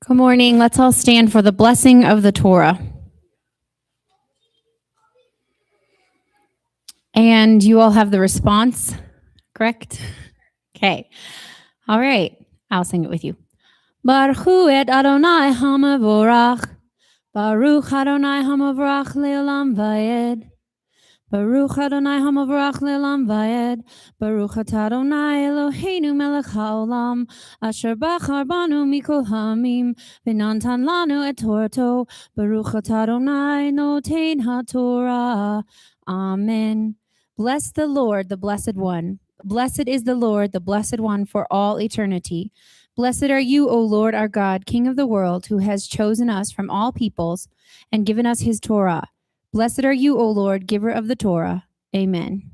Good morning. Let's all stand for the blessing of the Torah. And you all have the response, correct? Okay. All right. I'll sing it with you. Baruch hu et Adonai hamavorach. Baruch Adonai hamavorach le'olam vayed. Baruch Adonai hamavorach le'olam vayed. Baruch atah Adonai Eloheinu melech haolam. Asher bachar banu mikol hamim. V'natan lanu et Torato. Baruch atah Adonai noten haTorah. Amen. Bless the Lord, the Blessed One. Blessed is the Lord, the Blessed One, for all eternity. Blessed are you, O Lord our God, King of the world, who has chosen us from all peoples and given us his Torah. Blessed are you, O Lord, giver of the Torah. Amen.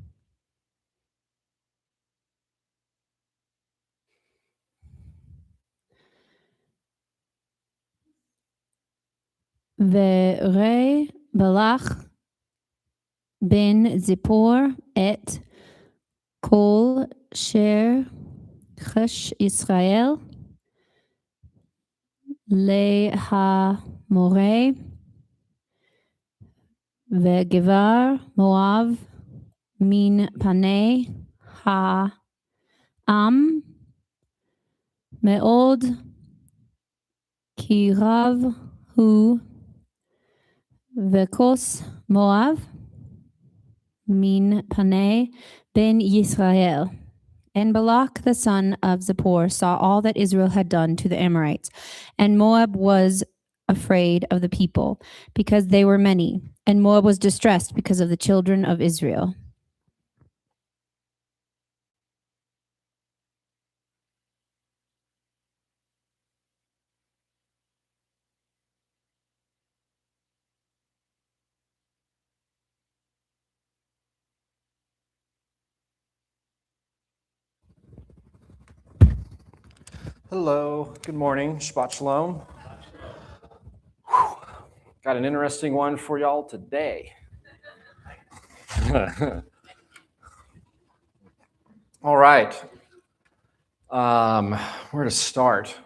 V'rei balach ben Zippor et kol sher chesh Israel lehamoreh ve'gevar Moav min panei ha'am me'od ki rav hu ve'kos Moav min panei ben Yisrael. And Balak the son of Zippor saw all that Israel had done to the Amorites, and Moab was afraid of the people, because they were many, and Moab was distressed because of the children of Israel. Hello, good morning, Shabbat Shalom. Whew. Got an interesting one for y'all today. All right, where to start?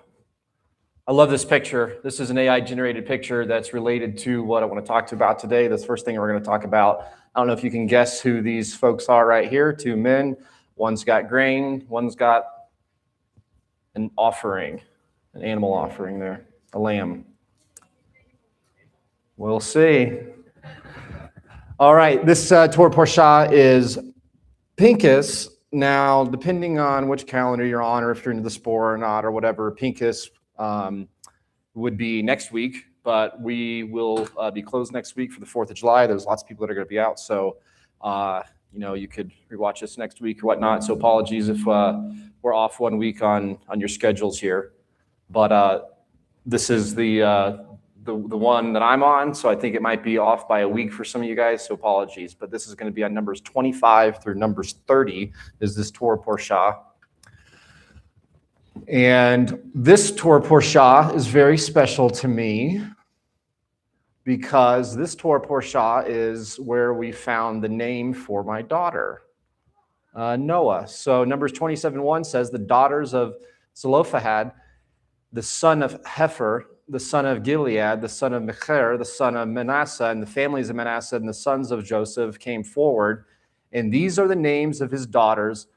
I love this picture. This is an AI-generated picture that's related to what I want to talk about today. That's the first thing we're going to talk about. I don't know if you can guess who these folks are right here. Two men. One's got grain. One's got an offering, an animal offering there, a lamb. We'll see. All right, this Torah Parsha is Pinchas. Now, depending on which calendar you're on, or if you're into the spore or not, or whatever, Pinchas would be next week, but we will be closed next week for the 4th of July. There's lots of people that are going to be out, so you could rewatch this next week or whatnot. So apologies if we're off 1 week on your schedules here, but this is the one that I'm on, so I think it might be off by a week for some of you guys, so apologies. But this is going to be on Numbers 25 through Numbers 30 is this Torah Parsha. And this Torah Parsha is very special to me because this Torah Parsha is where we found the name for my daughter, Noah. So Numbers 27:1 says, the daughters of Zelophehad, the son of Hefer, the son of Gilead, the son of Mecher, the son of Manasseh, and the families of Manasseh and the sons of Joseph came forward. And these are the names of his daughters.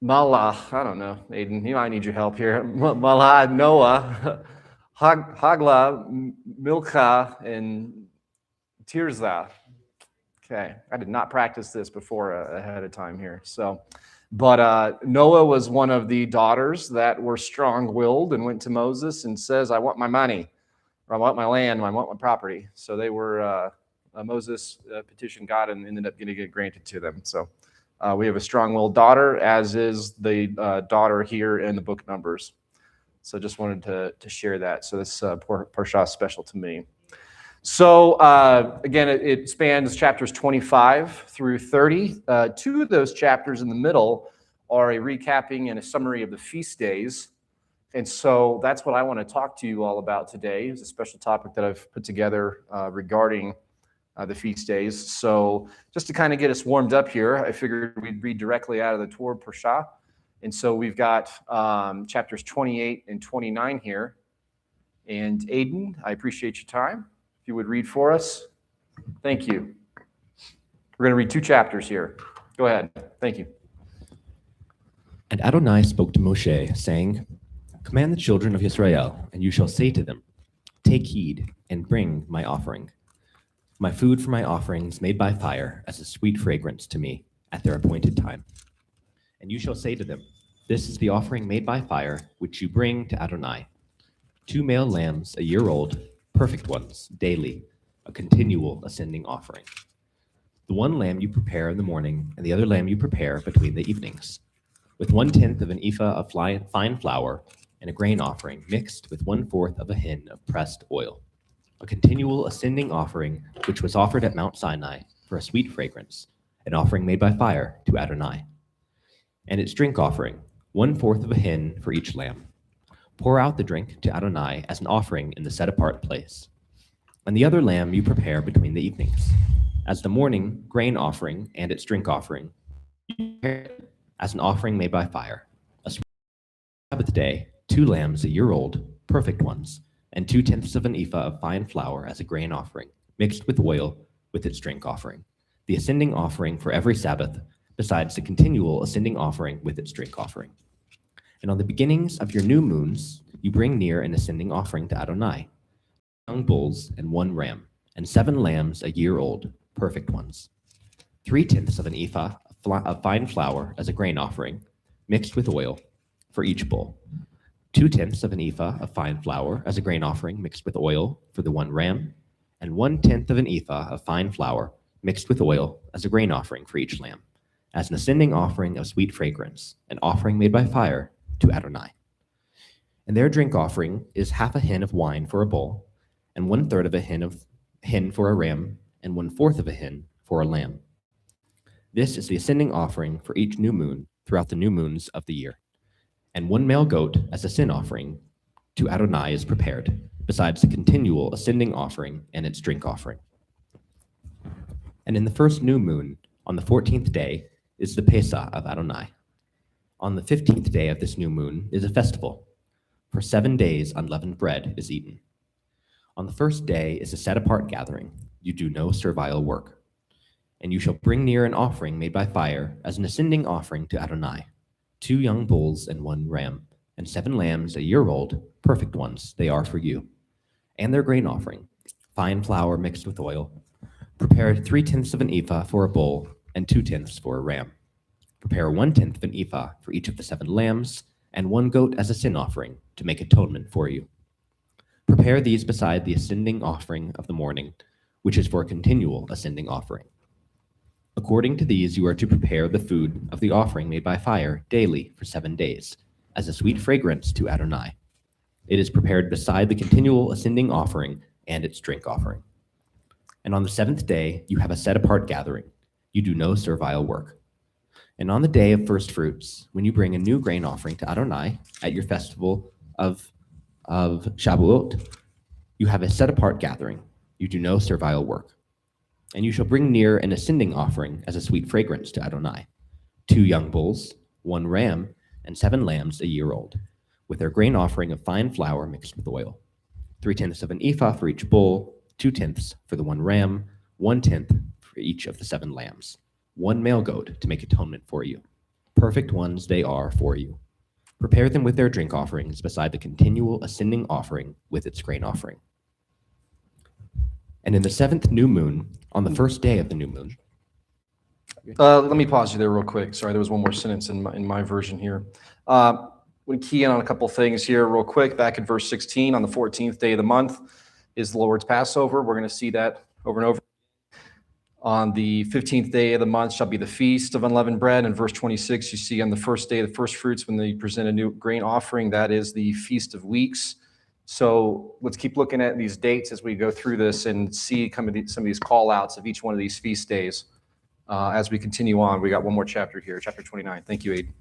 Malah, I don't know, Aiden, you might need your help here. Malah, Noah, Hagla, Milcah, and Tirzah. Okay, I did not practice this before ahead of time here. But Noah was one of the daughters that were strong-willed and went to Moses and says, I want my money, or I want my land, or I want my property. So they were, Moses petitioned God and ended up getting it granted to them. So we have a strong-willed daughter, as is the daughter here in the book Numbers. So just wanted to share that. So this Parsha is special to me. So again, it spans chapters 25 through 30. Two of those chapters in the middle are a recapping and a summary of the feast days. And so that's what I want to talk to you all about today. It's a special topic that I've put together regarding the feast days. So just to kind of get us warmed up here, I figured we'd read directly out of the Torah Parsha. And so we've got chapters 28 and 29 here. And Aiden, I appreciate your time. If you would read for us. Thank you. We're going to read 2 chapters here. Go ahead. Thank you. And Adonai spoke to Moshe, saying, Command the children of Israel, and you shall say to them, Take heed, and bring my offering, my food for my offerings made by fire as a sweet fragrance to me at their appointed time. And you shall say to them, This is the offering made by fire, which you bring to Adonai, 2 male lambs a year old, perfect ones, daily, a continual ascending offering. The one lamb you prepare in the morning, and the other lamb you prepare between the evenings, with 1/10 of an ephah of fine flour, and a grain offering mixed with 1/4 of a hin of pressed oil, a continual ascending offering which was offered at Mount Sinai for a sweet fragrance, an offering made by fire to Adonai. And its drink offering, 1/4 of a hin for each lamb. Pour out the drink to Adonai as an offering in the set-apart place. And the other lamb you prepare between the evenings, as the morning grain offering and its drink offering, you prepare as an offering made by fire. A Sabbath day, 2 lambs a year old, perfect ones, and 2/10 of an ephah of fine flour as a grain offering, mixed with oil, with its drink offering, the ascending offering for every Sabbath, besides the continual ascending offering with its drink offering. And on the beginnings of your new moons, you bring near an ascending offering to Adonai, 2 young bulls and 1 ram, and 7 lambs a year old, perfect ones, 3/10 of an ephah of fine flour as a grain offering, mixed with oil, for each bull, 2/10 of an ephah of fine flour as a grain offering mixed with oil for the 1 ram, and 1/10 of an ephah of fine flour mixed with oil as a grain offering for each lamb, as an ascending offering of sweet fragrance, an offering made by fire to Adonai. And their drink offering is 1/2 a hin of wine for a bull, and 1/3 of a hin for a ram, and 1/4 of a hin for a lamb. This is the ascending offering for each new moon throughout the new moons of the year. And 1 male goat as a sin offering to Adonai is prepared, besides the continual ascending offering and its drink offering. And in the first new moon, on the 14th day, is the Pesach of Adonai. On the 15th day of this new moon is a festival. For 7 days unleavened bread is eaten. On the first day is a set-apart gathering. You do no servile work. And you shall bring near an offering made by fire as an ascending offering to Adonai, 2 young bulls and 1 ram, and 7 lambs a year old, perfect ones, they are for you. And their grain offering, fine flour mixed with oil, prepare 3/10 of an ephah for a bull, and 2/10 for a ram. Prepare 1/10 of an ephah for each of the 7 lambs, and 1 goat as a sin offering to make atonement for you. Prepare these beside the ascending offering of the morning, which is for a continual ascending offering. According to these, you are to prepare the food of the offering made by fire daily for 7 days, as a sweet fragrance to Adonai. It is prepared beside the continual ascending offering and its drink offering. And on the 7th day, you have a set-apart gathering. You do no servile work. And on the day of first fruits, when you bring a new grain offering to Adonai at your festival of Shavuot, you have a set-apart gathering. You do no servile work. And you shall bring near an ascending offering as a sweet fragrance to Adonai, 2 young bulls, 1 ram, and 7 lambs a year old, with their grain offering of fine flour mixed with oil, 3/10 of an ephah for each bull, 2/10 for the 1 ram, 1/10 for each of the 7 lambs, 1 male goat to make atonement for you. Perfect ones they are for you. Prepare them with their drink offerings beside the continual ascending offering with its grain offering. And in the 7th new moon, on the first day of the new moon. Let me pause you there real quick. Sorry, there was one more sentence in my version here. We key in on a couple things here real quick. Back in verse 16, on the 14th day of the month is the Lord's Passover. We're going to see that over and over. On the 15th day of the month shall be the feast of unleavened bread. In verse 26, you see on the first day of the first fruits when they present a new grain offering, that is the Feast of Weeks. So let's keep looking at these dates as we go through this and see some of these call outs of each one of these feast days. As we continue on, we got one more chapter here, chapter 29. Thank you, Aiden.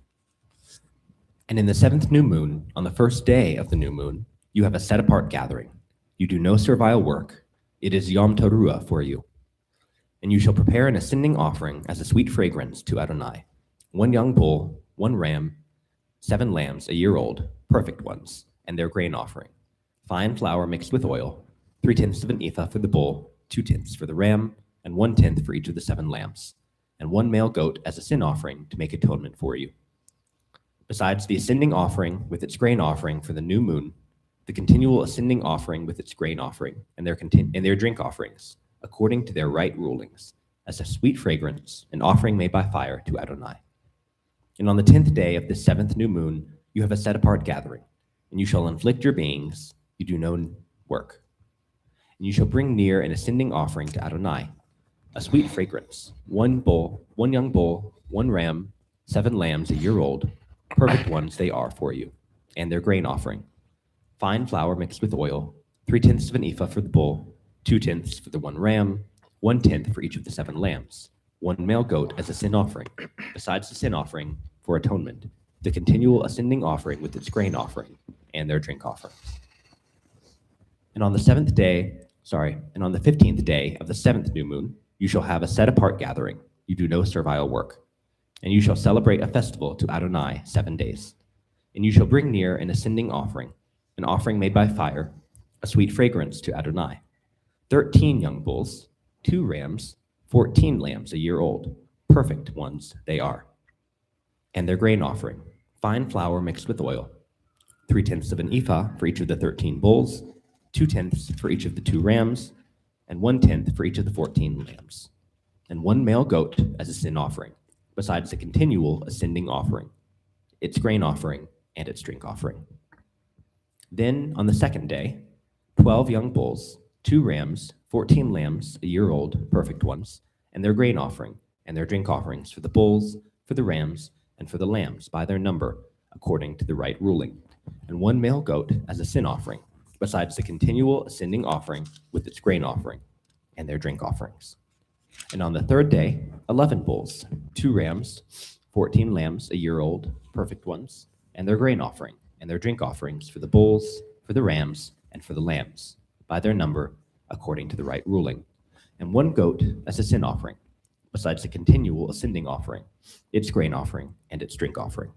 And in the 7th new moon, on the first day of the new moon, you have a set-apart gathering. You do no servile work. It is Yom Teruah for you. And you shall prepare an ascending offering as a sweet fragrance to Adonai, 1 young bull, 1 ram, 7 lambs a year old, perfect ones, and their grain offering, fine flour mixed with oil, 3/10 of an ephah for the bull, 2/10 for the ram, and 1/10 for each of the 7 lambs, and 1 male goat as a sin offering to make atonement for you. Besides the ascending offering with its grain offering for the new moon, the continual ascending offering with its grain offering and their drink offerings, according to their right rulings, as a sweet fragrance, an offering made by fire to Adonai. And on the 10th day of the 7th new moon, you have a set-apart gathering, and you shall inflict your beings, you do no work. And you shall bring near an ascending offering to Adonai, a sweet fragrance, 1 bull, 1 young bull, 1 ram, 7 lambs a year old, perfect ones they are for you, and their grain offering, fine flour mixed with oil, 3/10 of an ephah for the bull, 2/10 for the 1 ram, 1/10 for each of the 7 lambs, 1 male goat as a sin offering, besides the sin offering for atonement, the continual ascending offering with its grain offering, and their drink offerings. And on the 15th day of the 7th new moon, you shall have a set-apart gathering. You do no servile work. And you shall celebrate a festival to Adonai 7 days. And you shall bring near an ascending offering, an offering made by fire, a sweet fragrance to Adonai, 13 young bulls, 2 rams, 14 lambs a year old, perfect ones they are, and their grain offering, fine flour mixed with oil, 3/10 of an ephah for each of the 13 bulls, 2/10 for each of the 2 rams, and 1/10 for each of the 14 lambs, and 1 male goat as a sin offering, besides the continual ascending offering, its grain offering, and its drink offering. Then on the 2nd day, 12 young bulls, 2 rams, 14 lambs a year old, perfect ones, and their grain offering, and their drink offerings for the bulls, for the rams, and for the lambs by their number, according to the right ruling, and 1 male goat as a sin offering, besides the continual ascending offering with its grain offering, and their drink offerings. And on the 3rd day, 11 bulls, 2 rams, 14 lambs a year old, perfect ones, and their grain offering, and their drink offerings for the bulls, for the rams, and for the lambs, by their number, according to the right ruling, and 1 goat as a sin offering, besides the continual ascending offering, its grain offering, and its drink offering.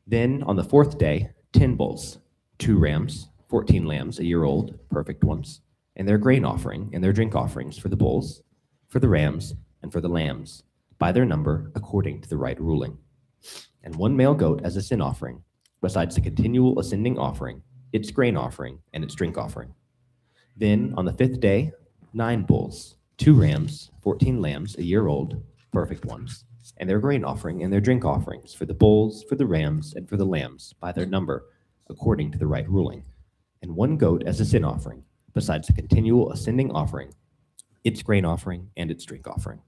Then on the 4th day, 10 bulls, 2 rams, 14 lambs a year old, perfect ones, and their grain offering, and their drink offerings for the bulls, for the rams, and for the lambs, by their number, according to the right ruling, and 1 male goat as a sin offering, besides the continual ascending offering, its grain offering, and its drink offering. Then on the 5th day, 9 bulls, 2 rams, 14 lambs a year old, perfect ones, and their grain offering and their drink offerings for the bulls, for the rams, and for the lambs, by their number, according to the right ruling, and 1 goat as a sin offering, besides the continual ascending offering, its grain offering, and its drink offering.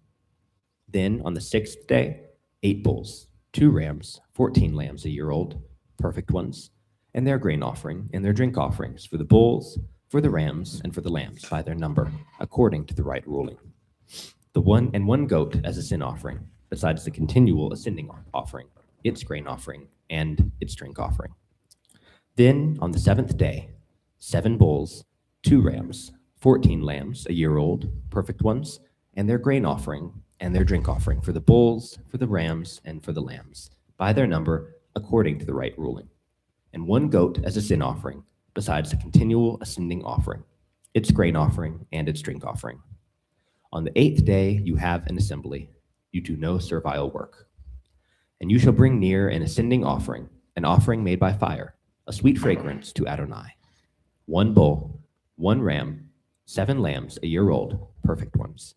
Then on the 6th day, 8 bulls, 2 rams, 14 lambs a year old, perfect ones, and their grain offering and their drink offerings for the bulls, for the rams, and for the lambs by their number, according to the right ruling. The 1 goat as a sin offering, besides the continual ascending offering, its grain offering, and its drink offering. Then on the 7th day, 7 bulls, 2 rams, 14 lambs a year old, perfect ones, and their grain offering and their drink offering for the bulls, for the rams, and for the lambs, by their number, according to the right ruling. And 1 goat as a sin offering, besides the continual ascending offering, its grain offering, and its drink offering. On the 8th day you have an assembly. You do no servile work. And you shall bring near an ascending offering, an offering made by fire, a sweet fragrance to Adonai. 1 bull, 1 ram, 7 lambs a year old, perfect ones,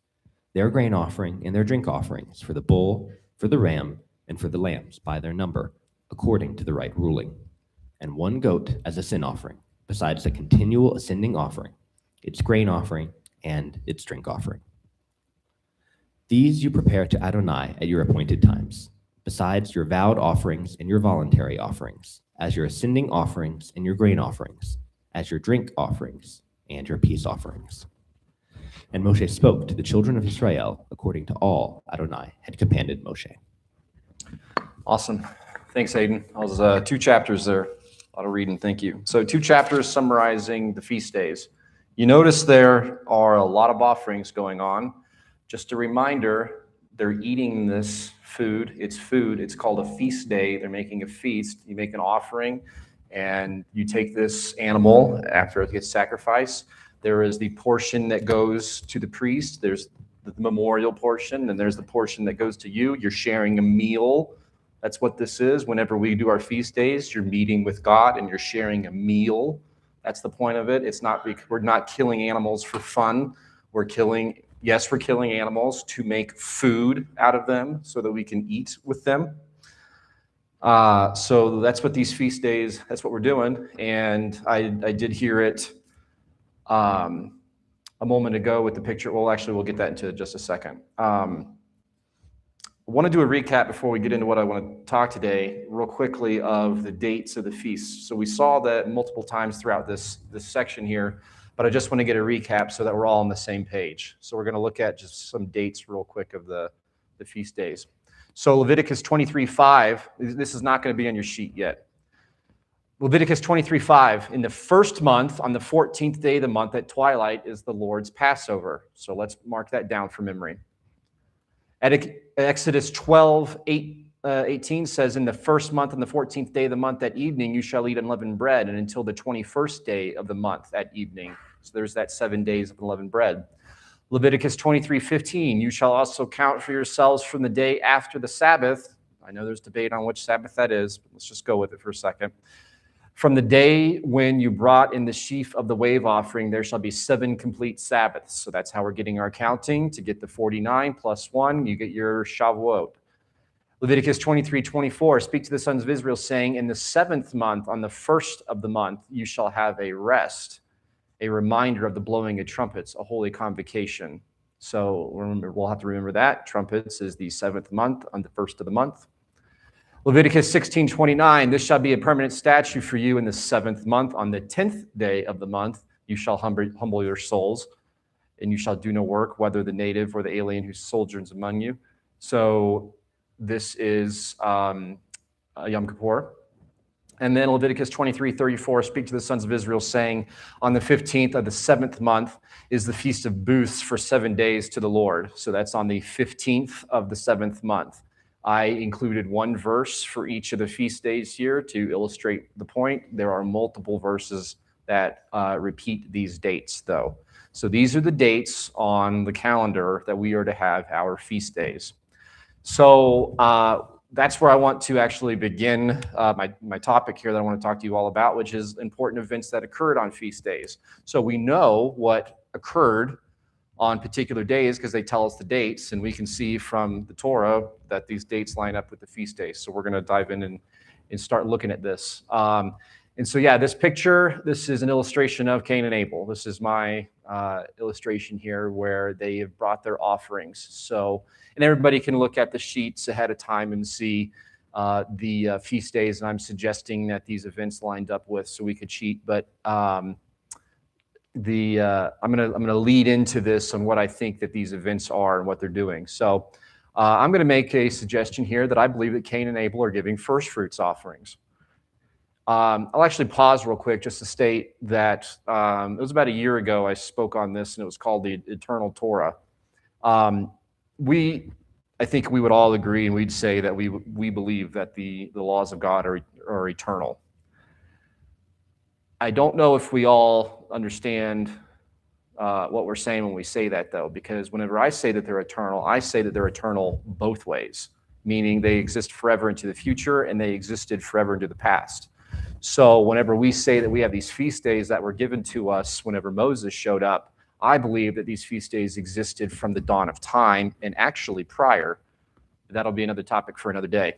their grain offering and their drink offerings for the bull, for the ram, and for the lambs by their number, according to the right ruling, and 1 goat as a sin offering, besides the continual ascending offering, its grain offering, and its drink offering. These you prepare to Adonai at your appointed times, besides your vowed offerings and your voluntary offerings, as your ascending offerings and your grain offerings, as your drink offerings and your peace offerings. And Moshe spoke to the children of Israel according to all Adonai had commanded Moshe. Awesome. Thanks, Hayden. That was 2 chapters there. A lot of reading. Thank you. So 2 chapters summarizing the feast days. You notice there are a lot of offerings going on. Just a reminder They're eating this food. It's food. It's called a feast day. They're making a feast. You make an offering, and you take this animal after it gets sacrificed. There is the portion that goes to the priest. There's the memorial portion, and there's the portion that goes to you. You're sharing a meal. That's what this is. Whenever we do our feast days, you're meeting with God and you're sharing a meal. That's the point of it. We're not killing animals for fun. We're killing animals to make food out of them so that we can eat with them. So that's what these feast days, that's what we're doing. And I did hear it a moment ago with the picture. Well, actually, we'll get that into just a second. I want to do a recap before we get into what I want to talk today, real quickly, of the dates of the feasts. So we saw that multiple times throughout this section here, but I just want to get a recap so that we're all on the same page. So we're going to look at just some dates real quick of the feast days. So Leviticus 23:5, this is not going to be on your sheet yet. Leviticus 23:5, in the first month, on the 14th day of the month at twilight, is the Lord's Passover. So let's mark that down for memory. Exodus 12:18 says, in the first month, on the 14th day of the month at evening, you shall eat unleavened bread, and until the 21st day of the month at evening. So there's that 7 days of unleavened bread. Leviticus 23:15, you shall also count for yourselves from the day after the Sabbath. I know there's debate on which Sabbath that is, but let's just go with it for a second. From the day when you brought in the sheaf of the wave offering, there shall be 7 complete Sabbaths. So that's how we're getting our counting. To get the 49 plus 1, you get your Shavuot. Leviticus 23:24, speak to the sons of Israel, saying, in the 7th month, on the 1st of the month, you shall have a rest, a reminder of the blowing of trumpets, a holy convocation. So remember, we'll have to remember that. Trumpets is the 7th month on the 1st of the month. Leviticus 16:29, this shall be a permanent statute for you in the 7th month. On the 10th day of the month, you shall humble your souls, and you shall do no work, whether the native or the alien who sojourns among you. So this is Yom Kippur. And then Leviticus 23:34, speak to the sons of Israel, saying, on the 15th of the 7th month is the Feast of Booths for 7 days to the Lord. So that's on the 15th of the 7th month. I included one verse for each of the feast days here to illustrate the point. There are multiple verses that repeat these dates, though. So these are the dates on the calendar that we are to have our feast days. So that's where I want to actually begin my topic here that I want to talk to you all about, which is important events that occurred on feast days. So we know what occurred on particular days because they tell us the dates, and we can see from the Torah that these dates line up with the feast days. So we're going to dive in and start looking at this. And so, yeah, this picture, this is an illustration of Cain and Abel. This is my illustration here where they have brought their offerings. So, and everybody can look at the sheets ahead of time and see the feast days, and I'm suggesting that these events lined up with so we could cheat. But I'm gonna lead into this on what I think that these events are and what they're doing. So I'm gonna make a suggestion here that I believe that Cain and Abel are giving first fruits offerings. I'll actually pause real quick just to state that it was about a year ago I spoke on this, and it was called the Eternal Torah. I think we would all agree, and we'd say that we believe that the laws of God are eternal. I don't know if we all understand what we're saying when we say that, though, because whenever I say that they're eternal, I say that they're eternal both ways, meaning they exist forever into the future and they existed forever into the past. So whenever we say that we have these feast days that were given to us whenever Moses showed up, I believe that these feast days existed from the dawn of time and actually prior. That'll be another topic for another day.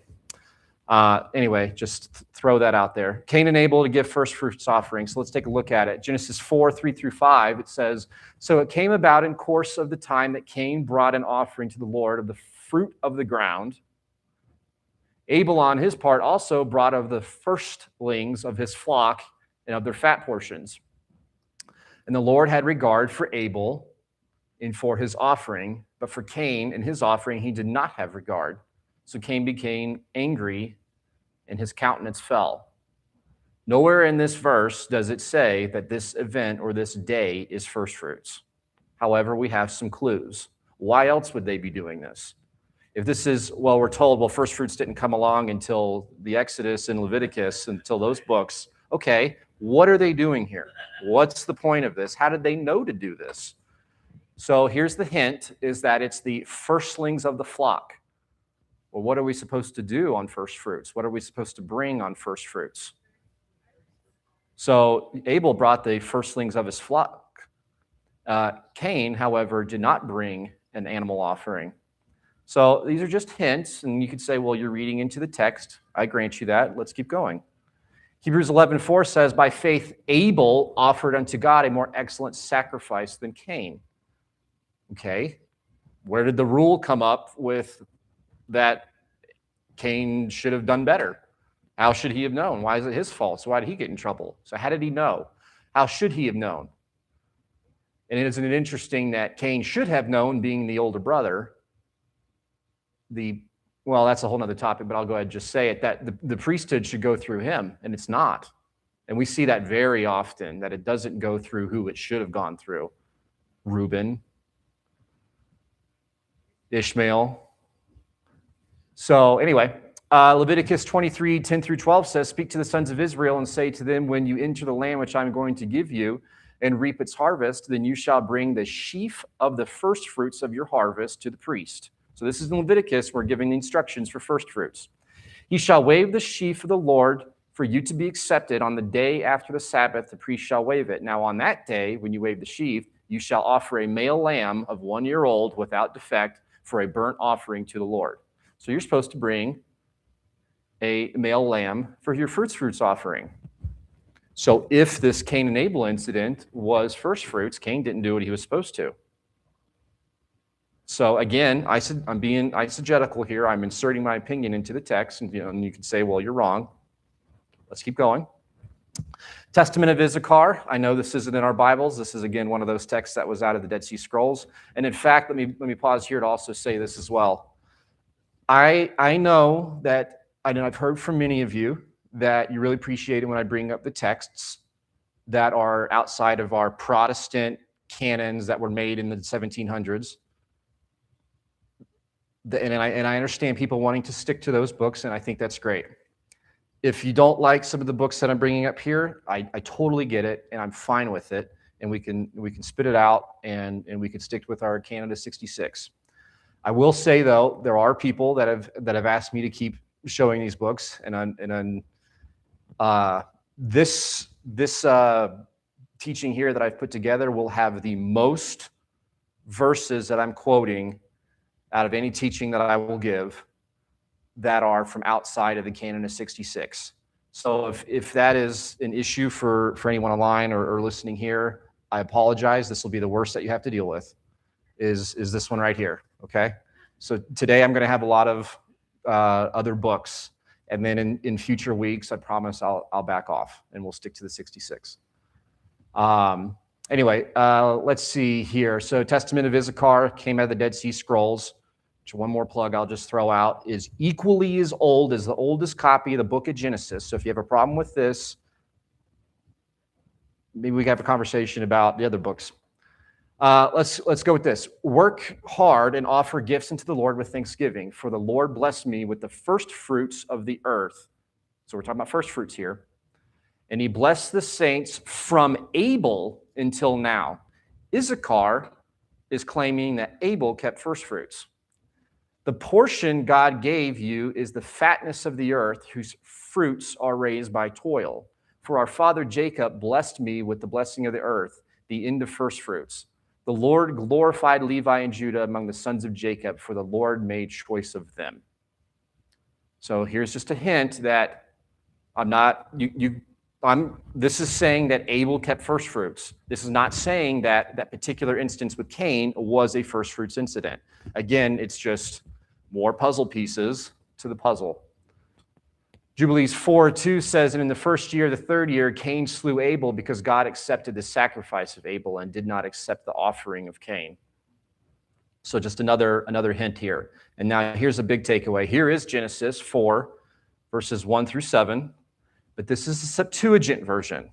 Anyway, just throw that out there. Cain and Abel to give first fruits offerings. So let's take a look at it. Genesis 4:3-5, it says, so it came about in course of the time that Cain brought an offering to the Lord of the fruit of the ground. Abel on his part also brought of the firstlings of his flock and of their fat portions. And the Lord had regard for Abel and for his offering, but for Cain and his offering he did not have regard. So Cain became angry and his countenance fell. Nowhere in this verse does it say that this event or this day is first fruits. However, we have some clues. Why else would they be doing this? If this is, well, we're told, well, first fruits didn't come along until the Exodus and Leviticus, until those books. Okay, what are they doing here? What's the point of this? How did they know to do this? So here's the hint, is that it's the firstlings of the flock. Well, what are we supposed to do on first fruits? What are we supposed to bring on first fruits? So Abel brought the firstlings of his flock. Cain, however, did not bring an animal offering. So these are just hints, and you could say, well, you're reading into the text. I grant you that. Let's keep going. Hebrews 11:4 says, by faith Abel offered unto God a more excellent sacrifice than Cain. Okay, where did the rule come up with that Cain should have done better? How should he have known? Why is it his fault? So why did he get in trouble? So how did he know? How should he have known? And isn't it interesting that Cain should have known, being the older brother, well, that's a whole nother topic, but I'll go ahead and just say it, that the priesthood should go through him, and it's not. And we see that very often, that it doesn't go through who it should have gone through. Reuben, Ishmael. So anyway, Leviticus 23:10-12 says, speak to the sons of Israel and say to them, when you enter the land which I'm going to give you and reap its harvest, then you shall bring the sheaf of the first fruits of your harvest to the priest. So this is in Leviticus. We're giving the instructions for first fruits. He shall wave the sheaf of the Lord for you to be accepted. On the day after the Sabbath, the priest shall wave it. Now on that day, when you wave the sheaf, you shall offer a male lamb of 1 year old without defect for a burnt offering to the Lord. So you're supposed to bring a male lamb for your first fruits offering. So if this Cain and Abel incident was first fruits, Cain didn't do what he was supposed to. So again, I'm being eisegetical here. I'm inserting my opinion into the text, and you can say, well, you're wrong. Let's keep going. Testament of Issachar. I know this isn't in our Bibles. This is, again, one of those texts that was out of the Dead Sea Scrolls. And in fact, let me pause here to also say this as well. I know that, I've heard from many of you that you really appreciate it when I bring up the texts that are outside of our Protestant canons that were made in the 1700s. And I understand people wanting to stick to those books, and I think that's great. If you don't like some of the books that I'm bringing up here, I totally get it, and I'm fine with it, and we can spit it out, and we can stick with our canon of 66. I will say, though, there are people that have asked me to keep showing these books, and this teaching here that I've put together will have the most verses that I'm quoting out of any teaching that I will give that are from outside of the canon of 66. So if that is an issue for anyone online or listening here, I apologize. This will be the worst that you have to deal with, is this one right here, okay? So today I'm going to have a lot of other books, and then in future weeks, I promise I'll back off, and we'll stick to the 66. Anyway, let's see here. So Testament of Issachar came out of the Dead Sea Scrolls. Which, one more plug I'll just throw out, is equally as old as the oldest copy of the book of Genesis. So if you have a problem with this, maybe we can have a conversation about the other books. Let's go with this. Work hard and offer gifts unto the Lord with thanksgiving, for the Lord blessed me with the first fruits of the earth. So we're talking about first fruits here. And he blessed the saints from Abel until now. Issachar is claiming that Abel kept first fruits. The portion God gave you is the fatness of the earth, whose fruits are raised by toil. For our father Jacob blessed me with the blessing of the earth, the end of first fruits. The Lord glorified Levi and Judah among the sons of Jacob, for the Lord made choice of them. So here's just a hint that this is saying that Abel kept first fruits. This is not saying that that particular instance with Cain was a first fruits incident. Again, it's just more puzzle pieces to the puzzle. Jubilees 4:2 says, and in the first year, the third year, Cain slew Abel because God accepted the sacrifice of Abel and did not accept the offering of Cain. So just another hint here. And now here's a big takeaway. Here is Genesis 4, verses 1 through 7, but this is a Septuagint version.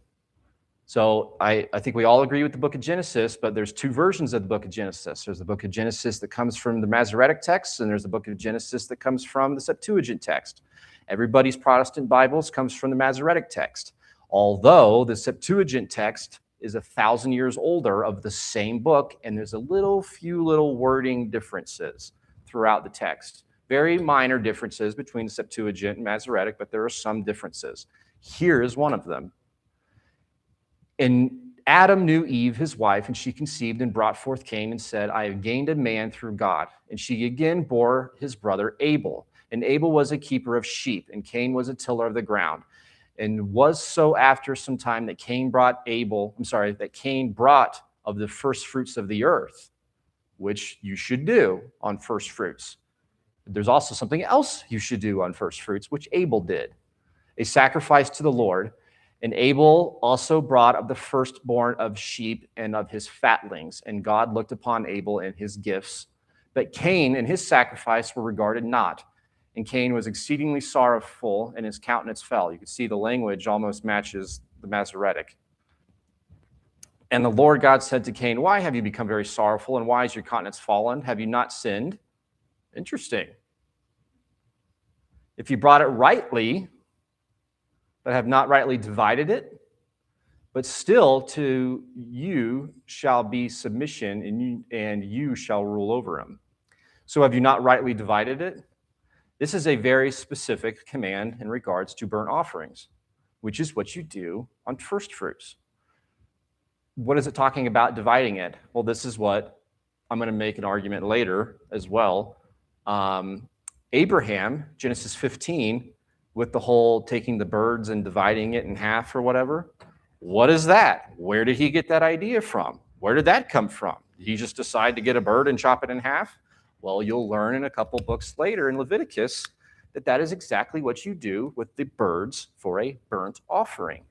So I think we all agree with the book of Genesis, but there's two versions of the book of Genesis. There's the book of Genesis that comes from the Masoretic text, and there's the book of Genesis that comes from the Septuagint text. Everybody's Protestant Bibles comes from the Masoretic text, although the Septuagint text is 1,000 years older of the same book, and there's a few little wording differences throughout the text. Very minor differences between the Septuagint and Masoretic, but there are some differences. Here is one of them. And Adam knew Eve, his wife, and she conceived and brought forth Cain and said, I have gained a man through God. And she again bore his brother Abel. And Abel was a keeper of sheep, and Cain was a tiller of the ground. And was so after some time that Cain brought of the first fruits of the earth, which you should do on first fruits. There's also something else you should do on first fruits, which Abel did, a sacrifice to the Lord. And Abel also brought of the firstborn of sheep and of his fatlings. And God looked upon Abel and his gifts. But Cain and his sacrifice were regarded not. And Cain was exceedingly sorrowful, and his countenance fell. You can see the language almost matches the Masoretic. And the Lord God said to Cain, why have you become very sorrowful, and why is your countenance fallen? Have you not sinned? Interesting. If you brought it rightly, but have not rightly divided it, but still to you shall be submission, and you shall rule over him. So have you not rightly divided it? This is a very specific command in regards to burnt offerings, which is what you do on first fruits. What is it talking about dividing it? Well, this is what I'm going to make an argument later as well. Abraham, Genesis 15, with the whole taking the birds and dividing it in half or whatever. What is that? Where did he get that idea from? Where did that come from? Did he just decide to get a bird and chop it in half? Well, you'll learn in a couple books later in Leviticus that that is exactly what you do with the birds for a burnt offering.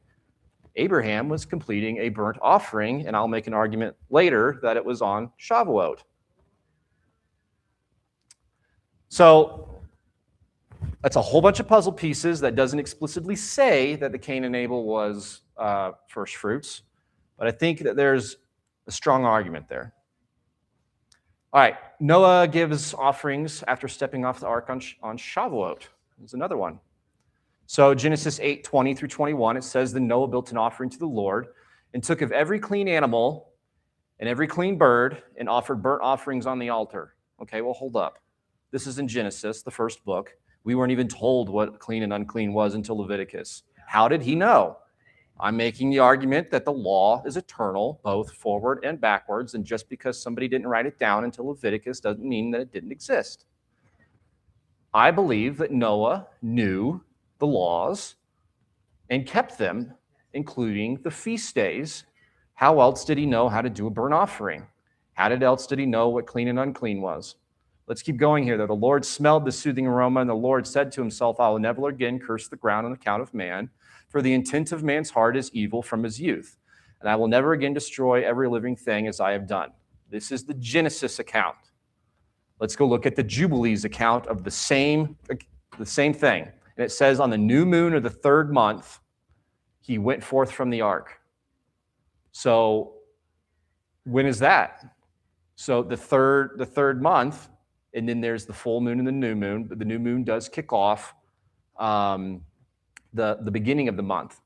Abraham was completing a burnt offering, and I'll make an argument later that it was on Shavuot. So that's a whole bunch of puzzle pieces that doesn't explicitly say that the Cain and Abel was first fruits, but I think that there's a strong argument there. All right, Noah gives offerings after stepping off the ark on Shavuot. There's another one. So Genesis 8:20 through 21, it says, then Noah built an offering to the Lord and took of every clean animal and every clean bird and offered burnt offerings on the altar. Okay, well, hold up. This is in Genesis, the first book. We weren't even told what clean and unclean was until Leviticus. How did he know? I'm making the argument that the law is eternal, both forward and backwards, and just because somebody didn't write it down until Leviticus doesn't mean that it didn't exist. I believe that Noah knew the laws and kept them, including the feast days. How else did he know how to do a burnt offering? How else did he know what clean and unclean was? Let's keep going here, though. The Lord smelled the soothing aroma, and the Lord said to himself, I will never again curse the ground on account of man, for the intent of man's heart is evil from his youth. And I will never again destroy every living thing as I have done. This is the Genesis account. Let's go look at the Jubilees account of the same thing. And it says on the new moon of the third month, he went forth from the ark. So when is that? So the third month, and then there's the full moon and the new moon. But the new moon does kick off the beginning of the month.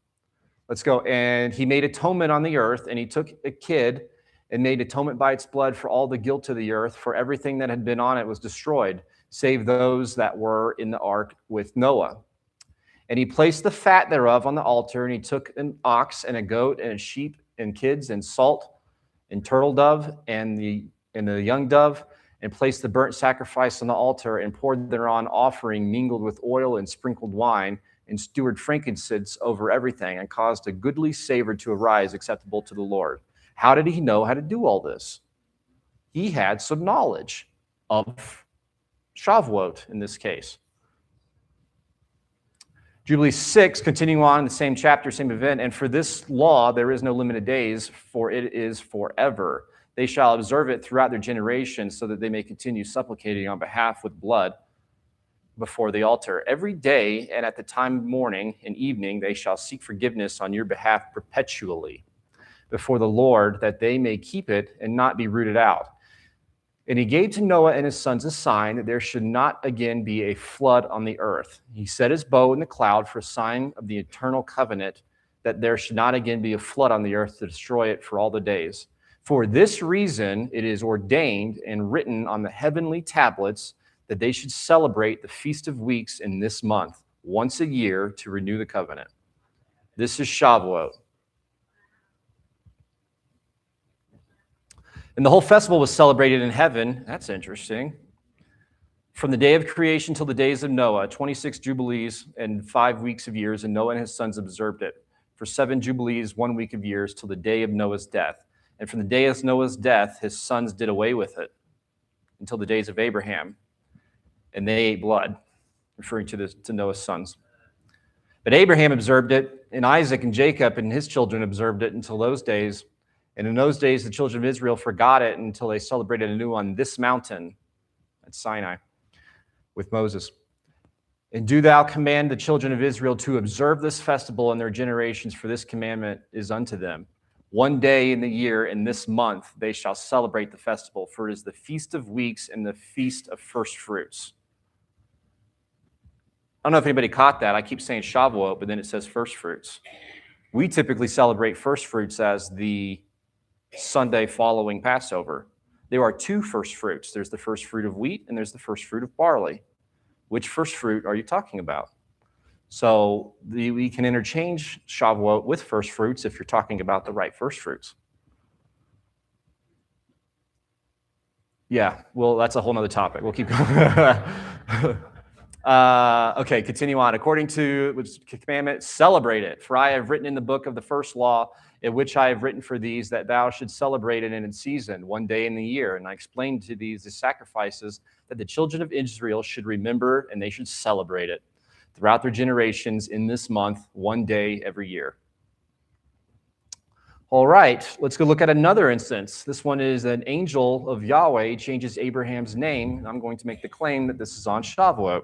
Let's go. And he made atonement on the earth, and he took a kid and made atonement by its blood for all the guilt of the earth, for everything that had been on it was destroyed, save those that were in the ark with Noah. And he placed the fat thereof on the altar, and he took an ox and a goat and a sheep and kids and salt and turtle dove and the young dove, and placed the burnt sacrifice on the altar, and poured thereon offering mingled with oil and sprinkled wine, and stewed frankincense over everything, and caused a goodly savor to arise acceptable to the Lord. How did he know how to do all this? He had some knowledge of Shavuot in this case. Jubilee 6, continuing on in the same chapter, same event. And for this law there is no limited days, for it is forever. They shall observe it throughout their generations, so that they may continue supplicating on behalf with blood before the altar. Every day and at the time of morning and evening they shall seek forgiveness on your behalf perpetually. before the Lord, that they may keep it and not be rooted out. And he gave to Noah and his sons a sign that there should not again be a flood on the earth. He set his bow in the cloud for a sign of the eternal covenant, that there should not again be a flood on the earth to destroy it for all the days. For this reason, it is ordained and written on the heavenly tablets that they should celebrate the Feast of Weeks in this month, once a year, to renew the covenant. This is Shavuot. And the whole festival was celebrated in heaven. That's interesting. From the day of creation till the days of Noah, 26 jubilees and 5 weeks of years, and Noah and his sons observed it. For 7 jubilees, 1 week of years, till the day of Noah's death. And from the day of Noah's death, his sons did away with it until the days of Abraham. And they ate blood, referring to Noah's sons. But Abraham observed it, and Isaac and Jacob and his children observed it until those days. And in those days, the children of Israel forgot it until they celebrated anew on this mountain at Sinai with Moses. And do thou command the children of Israel to observe this festival in their generations, for this commandment is unto them. 1 day in the year, in this month, they shall celebrate the festival, for it is the Feast of Weeks and the Feast of First Fruits. I don't know if anybody caught that. I keep saying Shavuot, but then it says First Fruits. We typically celebrate First Fruits as the Sunday following Passover. There are 2 first fruits. There's the first fruit of wheat and there's the first fruit of barley. Which first fruit are you talking about? So we can interchange Shavuot with first fruits if you're talking about the right first fruits. Yeah, well, that's a whole nother topic. We'll keep going. Okay, continue on. According to which commandment, celebrate it. For I have written in the book of the first law, in which I have written for these, that thou shouldst celebrate it in its season, 1 day in the year. And I explained to these the sacrifices that the children of Israel should remember, and they should celebrate it throughout their generations in this month, 1 day every year. All right, let's go look at another instance. This one is an angel of Yahweh changes Abraham's name. And I'm going to make the claim that this is on Shavuot.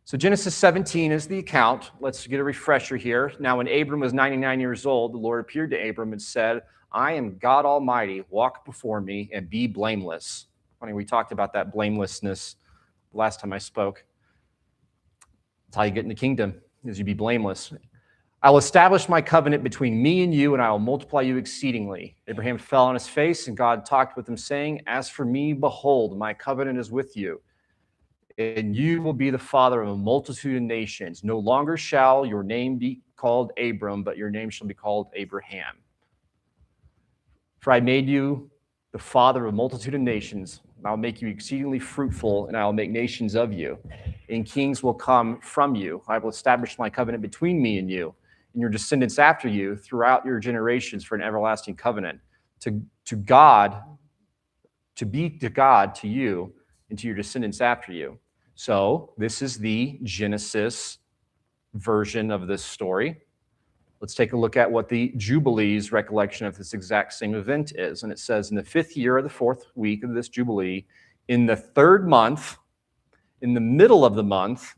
So Genesis 17 is the account. Let's get a refresher here. Now, when Abram was 99 years old, the Lord appeared to Abram and said, I am God Almighty. Walk before me and be blameless. Funny, we talked about that blamelessness last time I spoke. That's how you get in the kingdom, is you be blameless. I will establish my covenant between me and you, and I will multiply you exceedingly. Abraham fell on his face, and God talked with him, saying, As for me, behold, my covenant is with you, and you will be the father of a multitude of nations. No longer shall your name be called Abram, but your name shall be called Abraham. For I made you the father of a multitude of nations, and I will make you exceedingly fruitful, and I will make nations of you, and kings will come from you. I will establish my covenant between me and you, and your descendants after you, throughout your generations, for an everlasting covenant, to be to God, to you, and to your descendants after you. So this is the Genesis version of this story. Let's take a look at what the Jubilee's recollection of this exact same event is. And it says, in the 5th year of the 4th week of this Jubilee, in the 3rd month, in the middle of the month,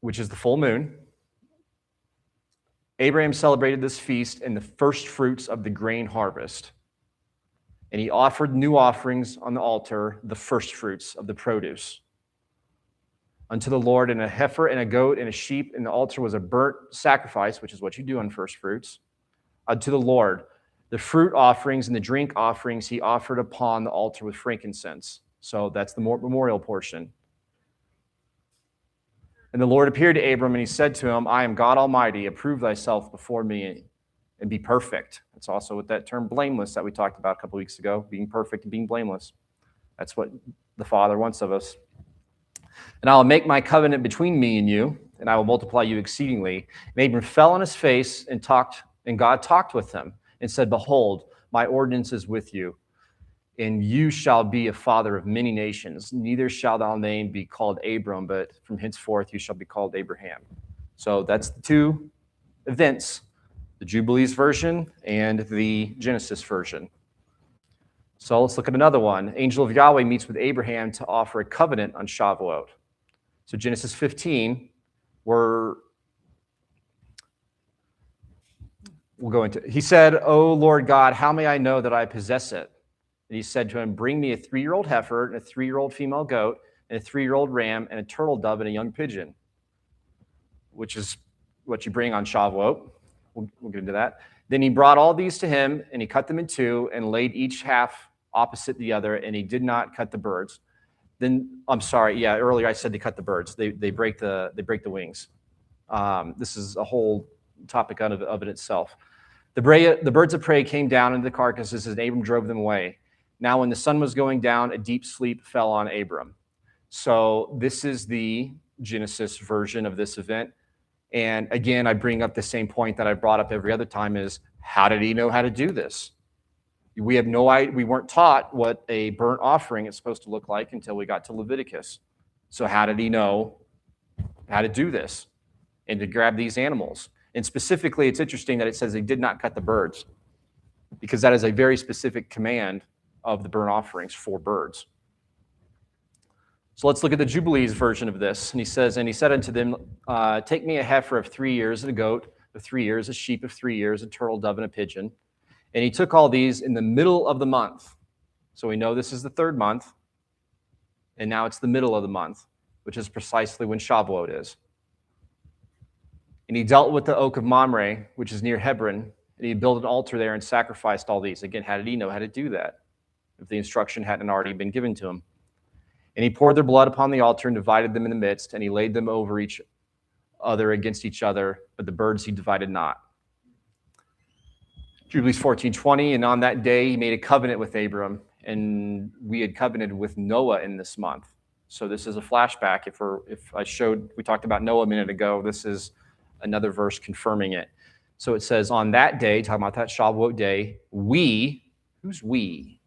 which is the full moon, Abraham celebrated this feast in the first fruits of the grain harvest. And he offered new offerings on the altar, the first fruits of the produce, unto the Lord, and a heifer and a goat and a sheep. And the altar was a burnt sacrifice, which is what you do on first fruits, unto the Lord. The fruit offerings and the drink offerings he offered upon the altar with frankincense. So that's the memorial portion. And the Lord appeared to Abram, and he said to him, I am God Almighty. Approve thyself before me and be perfect. It's also with that term blameless that we talked about a couple weeks ago, being perfect and being blameless. That's what the Father wants of us. And I will make my covenant between me and you, and I will multiply you exceedingly. And Abram fell on his face and God talked with him and said, Behold, my ordinance is with you, and you shall be a father of many nations. Neither shall thy name be called Abram, but from henceforth you shall be called Abraham. So that's the 2 events, the Jubilees version and the Genesis version. So let's look at another one. Angel of Yahweh meets with Abraham to offer a covenant on Shavuot. So Genesis 15, we'll go into, he said, "O Lord God, how may I know that I possess it?" And he said to him, "Bring me a 3-year-old heifer and a 3-year-old female goat and a 3-year-old ram and a turtle dove and a young pigeon," which is what you bring on Shavuot. We'll get into that. Then he brought all these to him, and he cut them in two and laid each half opposite the other, and he did not cut the birds. Then, I'm sorry, yeah, earlier I said to cut the birds. They break the wings. This is a whole topic of it itself. The birds of prey came down into the carcasses, and Abram drove them away. Now, when the sun was going down, a deep sleep fell on Abram. So this is the Genesis version of this event. And again, I bring up the same point that I brought up every other time is, how did he know how to do this? We have no idea. We weren't taught what a burnt offering is supposed to look like until we got to Leviticus. So how did he know how to do this and to grab these animals? And specifically, it's interesting that it says he did not cut the birds, because that is a very specific command of the burnt offerings for birds. So let's look at the Jubilees version of this. And he says, "And he said unto them, take me a heifer of 3 years and a goat of 3 years, a sheep of 3 years, a turtle dove and a pigeon. And he took all these in the middle of the month." So we know this is the 3rd month. And now it's the middle of the month, which is precisely when Shavuot is. "And he dealt with the oak of Mamre, which is near Hebron, and he built an altar there and sacrificed all these." Again, how did he know how to do that if the instruction hadn't already been given to him? "And he poured their blood upon the altar and divided them in the midst, and he laid them over each other against each other, but the birds he divided not." Jubilees 14:20, "And on that day he made a covenant with Abram, and we had covenanted with Noah in this month." So this is a flashback. We talked about Noah a minute ago. This is another verse confirming it. So it says, on that day, talking about that Shavuot day, who's we?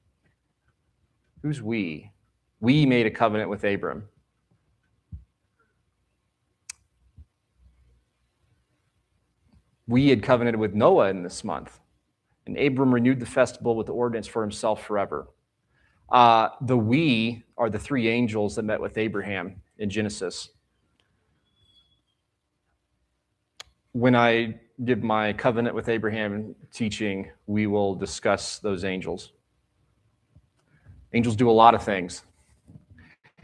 Who's we? We made a covenant with Abram. We had covenanted with Noah in this month. And Abram renewed the festival with the ordinance for himself forever. The we are the 3 angels that met with Abraham in Genesis. When I give my covenant with Abraham teaching, we will discuss those angels. Angels do a lot of things.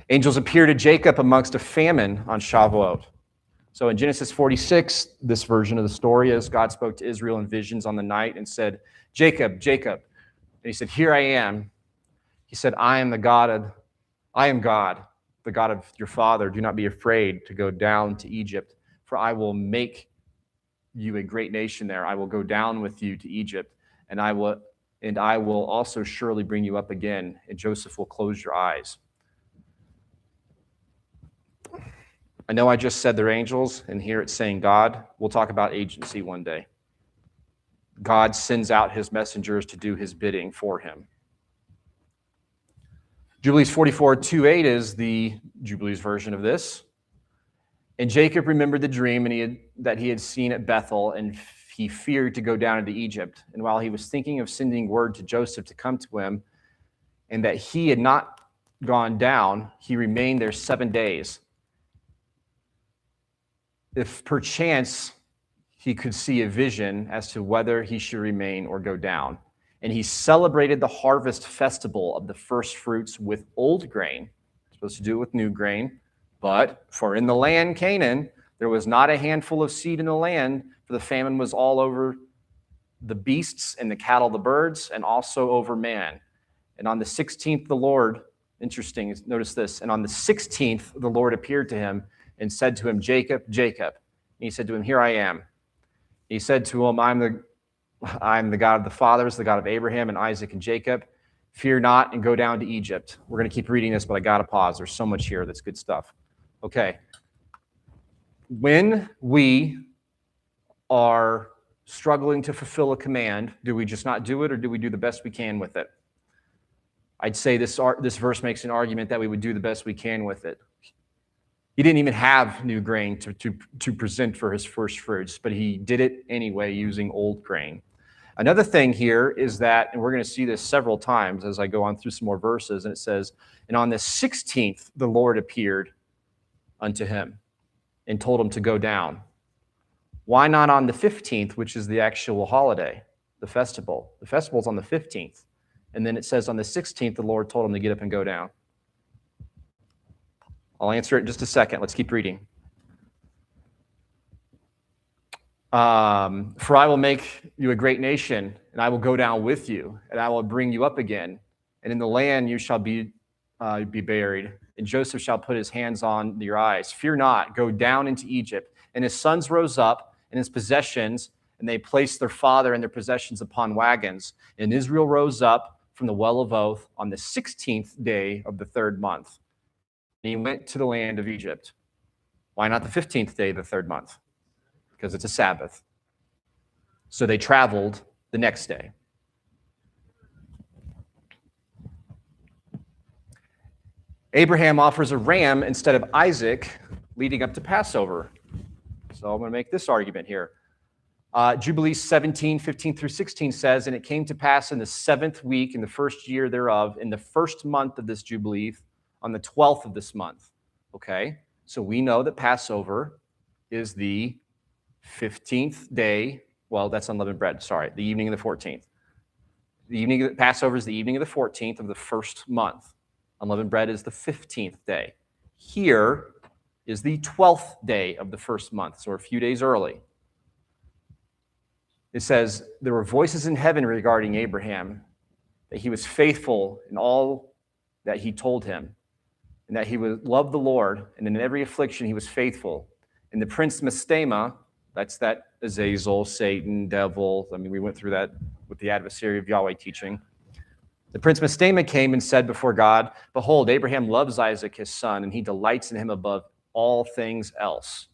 Angels appear to Jacob amongst a famine on Shavuot. So in Genesis 46, this version of the story is God spoke to Israel in visions on the night and said, "Jacob, Jacob." And he said, "Here I am." He said, I am God, the God of your father. Do not be afraid to go down to Egypt, for I will make you a great nation there. I will go down with you to Egypt, and I will also surely bring you up again, and Joseph will close your eyes. I know I just said they're angels, and here it's saying God. We'll talk about agency one day. God sends out his messengers to do his bidding for him. Jubilees 44:2-8 is the Jubilees version of this. "And Jacob remembered the dream that he had seen at Bethel, and he feared to go down into Egypt. And while he was thinking of sending word to Joseph to come to him, and that he had not gone down, he remained there 7 days. If perchance he could see a vision as to whether he should remain or go down. And he celebrated the harvest festival of the first fruits with old grain." Supposed to do it with new grain. "But for in the land Canaan, there was not a handful of seed in the land, for the famine was all over the beasts and the cattle, the birds, and also over man. And on the 16th, the Lord," interesting, notice this, "and on the 16th, the Lord appeared to him and said to him, Jacob, Jacob. And he said to him, Here I am. He said to him, I'm the God of the fathers, the God of Abraham and Isaac and Jacob. Fear not and go down to Egypt." We're going to keep reading this, but I got to pause. There's so much here that's good stuff. Okay. When we are struggling to fulfill a command, do we just not do it, or do we do the best we can with it? I'd say this verse makes an argument that we would do the best we can with it. He didn't even have new grain to present for his first fruits, but he did it anyway using old grain. Another thing here is that, and we're going to see this several times as I go on through some more verses, and it says, "And on the 16th, the Lord appeared unto him and told him to go down." Why not on the 15th, which is the actual holiday, the festival? The festival's on the 15th. And then it says on the 16th, the Lord told him to get up and go down. I'll answer it in just a second. Let's keep reading. For I will make you a great nation, and I will go down with you, and I will bring you up again. And in the land you shall be buried. And Joseph shall put his hands on your eyes. Fear not, go down into Egypt. And his sons rose up, and his possessions, and they placed their father and their possessions upon wagons. And Israel rose up from the well of oath on the 16th day of the 3rd month. And he went to the land of Egypt. Why not the 15th day of the 3rd month? Because it's a Sabbath. So they traveled the next day. Abraham offers a ram instead of Isaac leading up to Passover. So I'm going to make this argument here. Jubilees 17, 15 through 16 says, and it came to pass in the 7th week, in the 1st year thereof, in the 1st month of this Jubilee, on the 12th of this month. Okay, so we know that Passover is the 15th day. Well, that's unleavened bread, sorry, the evening of the 14th. The evening of Passover is the evening of the 14th of the 1st month. Unleavened bread is the 15th day. Here is the 12th day of the 1st month, so we're a few days early. It says, there were voices in heaven regarding Abraham, that he was faithful in all that he told him, and that he would love the Lord, and in every affliction he was faithful. And the prince Mastema, that's that Azazel, Satan, devil. I mean, we went through that with the adversary of Yahweh teaching. The prince Mastema came and said before God, behold, Abraham loves Isaac his son, and he delights in him above all things else.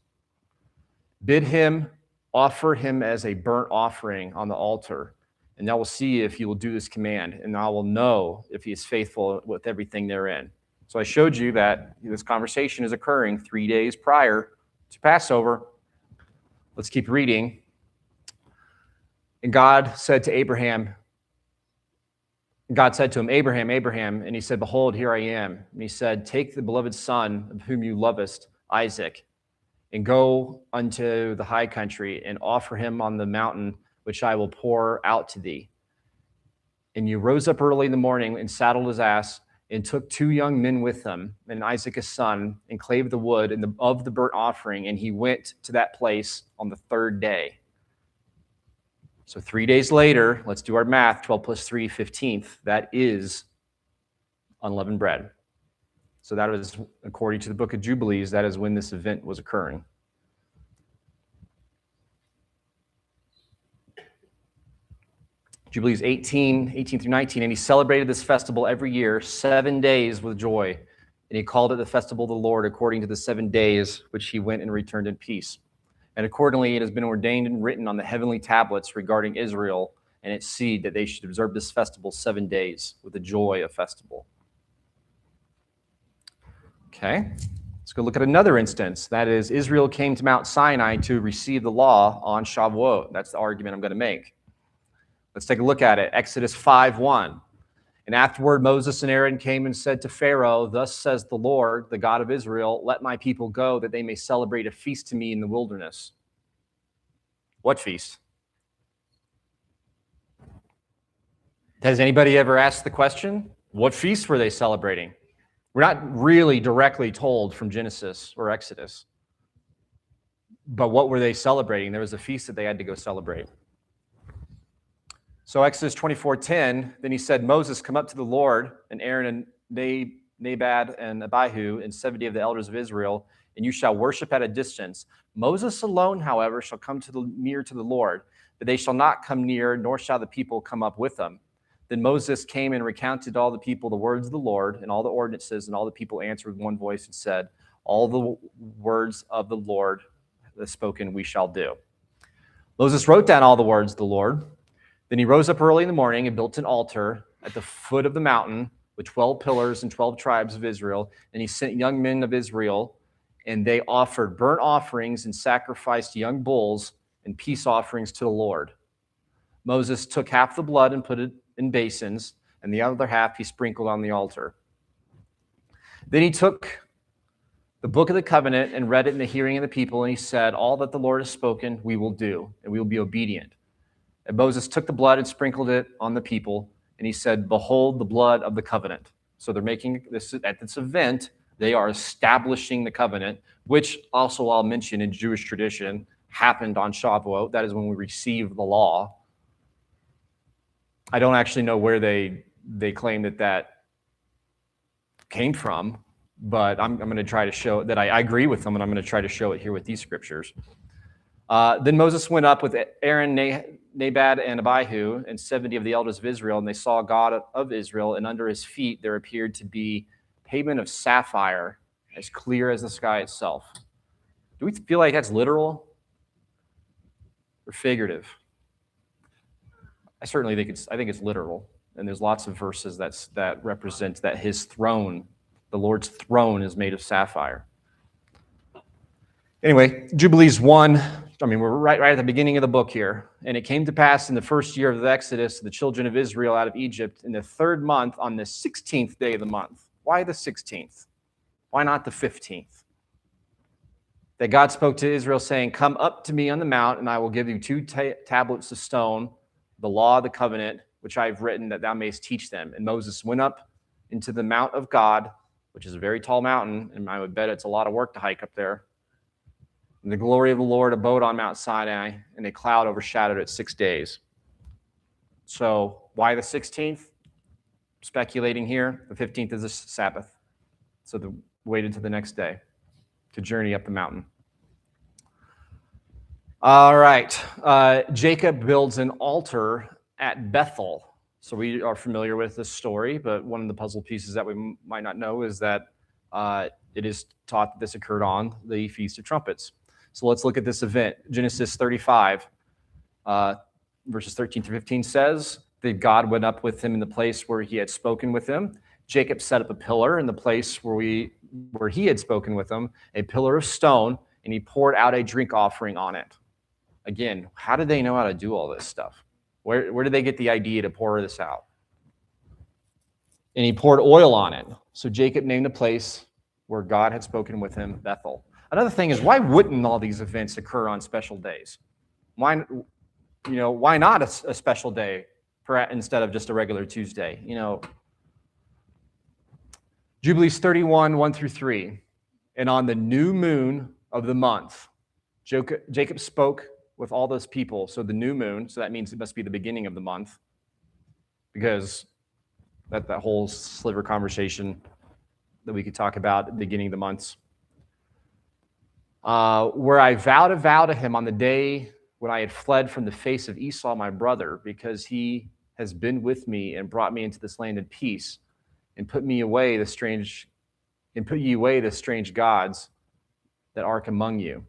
Bid him offer him as a burnt offering on the altar, and I will see if he will do this command, and I will know if he is faithful with everything therein. So I showed you that this conversation is occurring 3 days prior to Passover. Let's keep reading. And God said to him, Abraham, Abraham, and he said, behold, here I am. And he said, take the beloved son of whom you lovest, Isaac, and go unto the high country and offer him on the mountain which I will pour out to thee. And you rose up early in the morning and saddled his ass and took 2 young men with him, and Isaac his son, and clave the wood of the burnt offering, and he went to that place on the 3rd day. So 3 days later, let's do our math, 12 plus 3, 15th. That is unleavened bread. So that was, according to the book of Jubilees, that is when this event was occurring. Jubilees 18 through 19, and he celebrated this festival every year, 7 days with joy. And he called it the festival of the Lord according to the 7 days which he went and returned in peace. And accordingly, it has been ordained and written on the heavenly tablets regarding Israel and its seed that they should observe this festival 7 days with the joy of festival. Okay, let's go look at another instance. That is, Israel came to Mount Sinai to receive the law on Shavuot. That's the argument I'm going to make. Let's take a look at it. Exodus 5:1. And afterward, Moses and Aaron came and said to Pharaoh, thus says the Lord, the God of Israel, let my people go that they may celebrate a feast to me in the wilderness. What feast? Has anybody ever asked the question? What feast were they celebrating? We're not really directly told from Genesis or Exodus. But what were they celebrating? There was a feast that they had to go celebrate. So Exodus 24:10, then he said, Moses, come up to the Lord, and Aaron and Nadab and Abihu, and 70 of the elders of Israel, and you shall worship at a distance. Moses alone, however, shall come near to the Lord, but they shall not come near, nor shall the people come up with them. Then Moses came and recounted to all the people the words of the Lord and all the ordinances, and all the people answered with one voice and said, all the words of the Lord the spoken we shall do. Moses wrote down all the words of the Lord. Then he rose up early in the morning and built an altar at the foot of the mountain with 12 pillars and 12 tribes of Israel. And he sent young men of Israel, and they offered burnt offerings and sacrificed young bulls and peace offerings to the Lord. Moses took half the blood and put it in basins, and the other half he sprinkled on the altar. Then he took the book of the covenant and read it in the hearing of the people, and he said, all that the Lord has spoken, we will do, and we will be obedient. And Moses took the blood and sprinkled it on the people, and he said, behold the blood of the covenant. So they're making this, at this event, they are establishing the covenant, which also I'll mention in Jewish tradition happened on Shavuot. That is when we receive the law. I don't actually know where they claim that came from, but I'm going to try to show that I agree with them, and I'm going to try to show it here with these scriptures. Then Moses went up with Aaron, Nadab, and Abihu, and 70 of the elders of Israel, and they saw God of Israel, and under his feet there appeared to be pavement of sapphire, as clear as the sky itself. Do we feel like that's literal or figurative? I certainly think it's literal, and there's lots of verses that represent that his throne, the Lord's throne, is made of sapphire. Anyway, Jubilees 1. We're right at the beginning of the book here. And it came to pass in the first year of the Exodus, the children of Israel out of Egypt, in the 3rd month, on the 16th day of the month. Why the 16th? Why not the 15th? That God spoke to Israel, saying, come up to me on the mount, and I will give you 2 tablets of stone, the law of the covenant, which I have written, that thou mayest teach them. And Moses went up into the mount of God, which is a very tall mountain, and I would bet it's a lot of work to hike up there. And the glory of the Lord abode on Mount Sinai, and a cloud overshadowed it 6 days. So why the 16th? Speculating here, the 15th is a Sabbath. So they waited to the next day to journey up the mountain. All right. Jacob builds an altar at Bethel. So we are familiar with this story, but one of the puzzle pieces that we might not know is that it is taught that this occurred on the Feast of Trumpets. So let's look at this event. Genesis 35, verses 13 through 15 says that God went up with him in the place where he had spoken with him. Jacob set up a pillar in the place where he had spoken with him, a pillar of stone, and he poured out a drink offering on it. Again, how did they know how to do all this stuff? Where did they get the idea to pour this out? And he poured oil on it. So Jacob named the place where God had spoken with him Bethel. Another thing is, why wouldn't all these events occur on special days? Why not a special day instead of just a regular Tuesday? Jubilees 31, 1 through 3. And on the new moon of the month, Jacob spoke with all those people. So the new moon, so that means it must be the beginning of the month, because that whole sliver conversation that we could talk about at the beginning of the months. Where I vowed a vow to him on the day when I had fled from the face of Esau, my brother, because he has been with me and brought me into this land in peace, and put ye away the strange gods that are among you.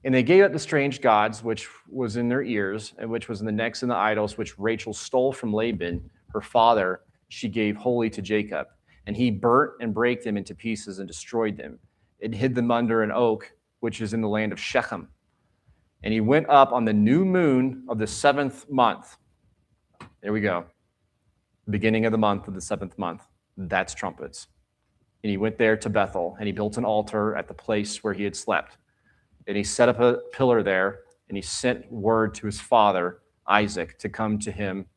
And they gave up the strange gods which was in their ears, and which was in the necks and the idols which Rachel stole from Laban, her father, she gave wholly to Jacob. And he burnt and brake them into pieces and destroyed them, and hid them under an oak, which is in the land of Shechem. And he went up on the new moon of the 7th month. There we go. Beginning of the month of the 7th month. That's trumpets. And he went there to Bethel, and he built an altar at the place where he had slept. And he set up a pillar there, and he sent word to his father, Isaac, to come to him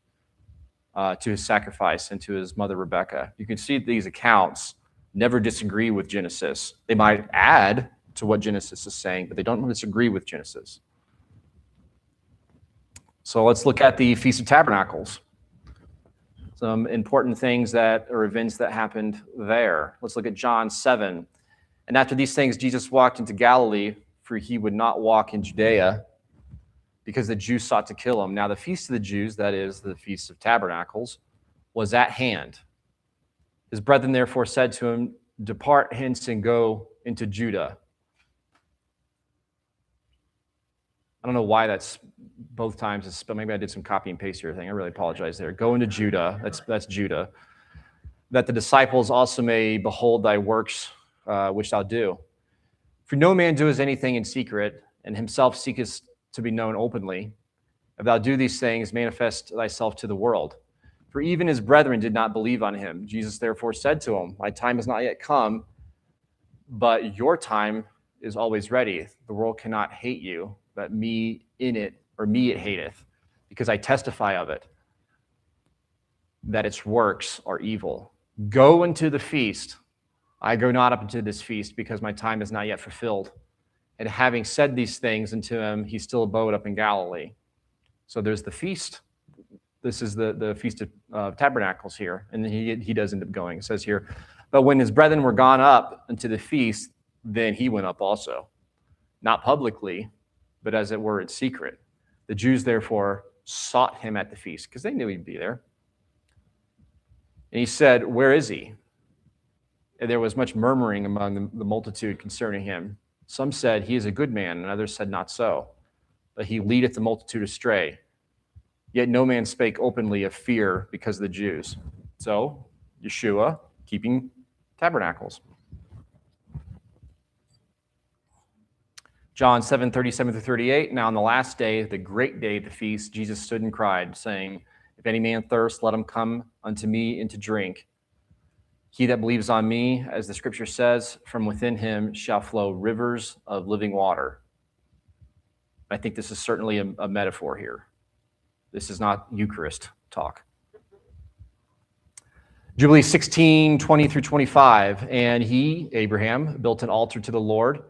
to his sacrifice, and to his mother, Rebekah. You can see these accounts never disagree with Genesis. They might add to what Genesis is saying, but they don't disagree with Genesis. So let's look at the Feast of Tabernacles. Some important things or events that happened there. Let's look at John 7. And after these things, Jesus walked into Galilee, for he would not walk in Judea, because the Jews sought to kill him. Now the feast of the Jews, that is the Feast of Tabernacles, was at hand. His brethren therefore said to him, depart hence and go into Judah. I don't know why that's both times, but maybe I did some copy and paste here thing. I really apologize there. Go into Judah, that's Judah, that the disciples also may behold thy works which thou do. For no man doeth anything in secret, and himself seeketh to be known openly. If thou do these things, manifest thyself to the world. For even his brethren did not believe on him. Jesus therefore said to him, my time is not yet come, but your time is always ready. The world cannot hate you, but me in it, or me it hateth, because I testify of it, that its works are evil. Go into the feast. I go not up into this feast, because my time is not yet fulfilled. And having said these things unto him, he still abode up in Galilee. So there's the feast. This is the Feast of Tabernacles here. And then he does end up going. It says here, but when his brethren were gone up unto the feast, then he went up also. Not publicly, but as it were in secret. The Jews therefore sought him at the feast, because they knew he'd be there. And he said, where is he? And there was much murmuring among the multitude concerning him. Some said, he is a good man, and others said, not so. But he leadeth the multitude astray. Yet no man spake openly of fear because of the Jews. So, Yeshua keeping tabernacles. John 7:37-38, now on the last day, the great day of the feast, Jesus stood and cried, saying, if any man thirst, let him come unto me and to drink. He that believes on me, as the scripture says, from within him shall flow rivers of living water. I think this is certainly a metaphor here. This is not Eucharist talk. Jubilee 16:20-25, and he, Abraham, built an altar to the Lord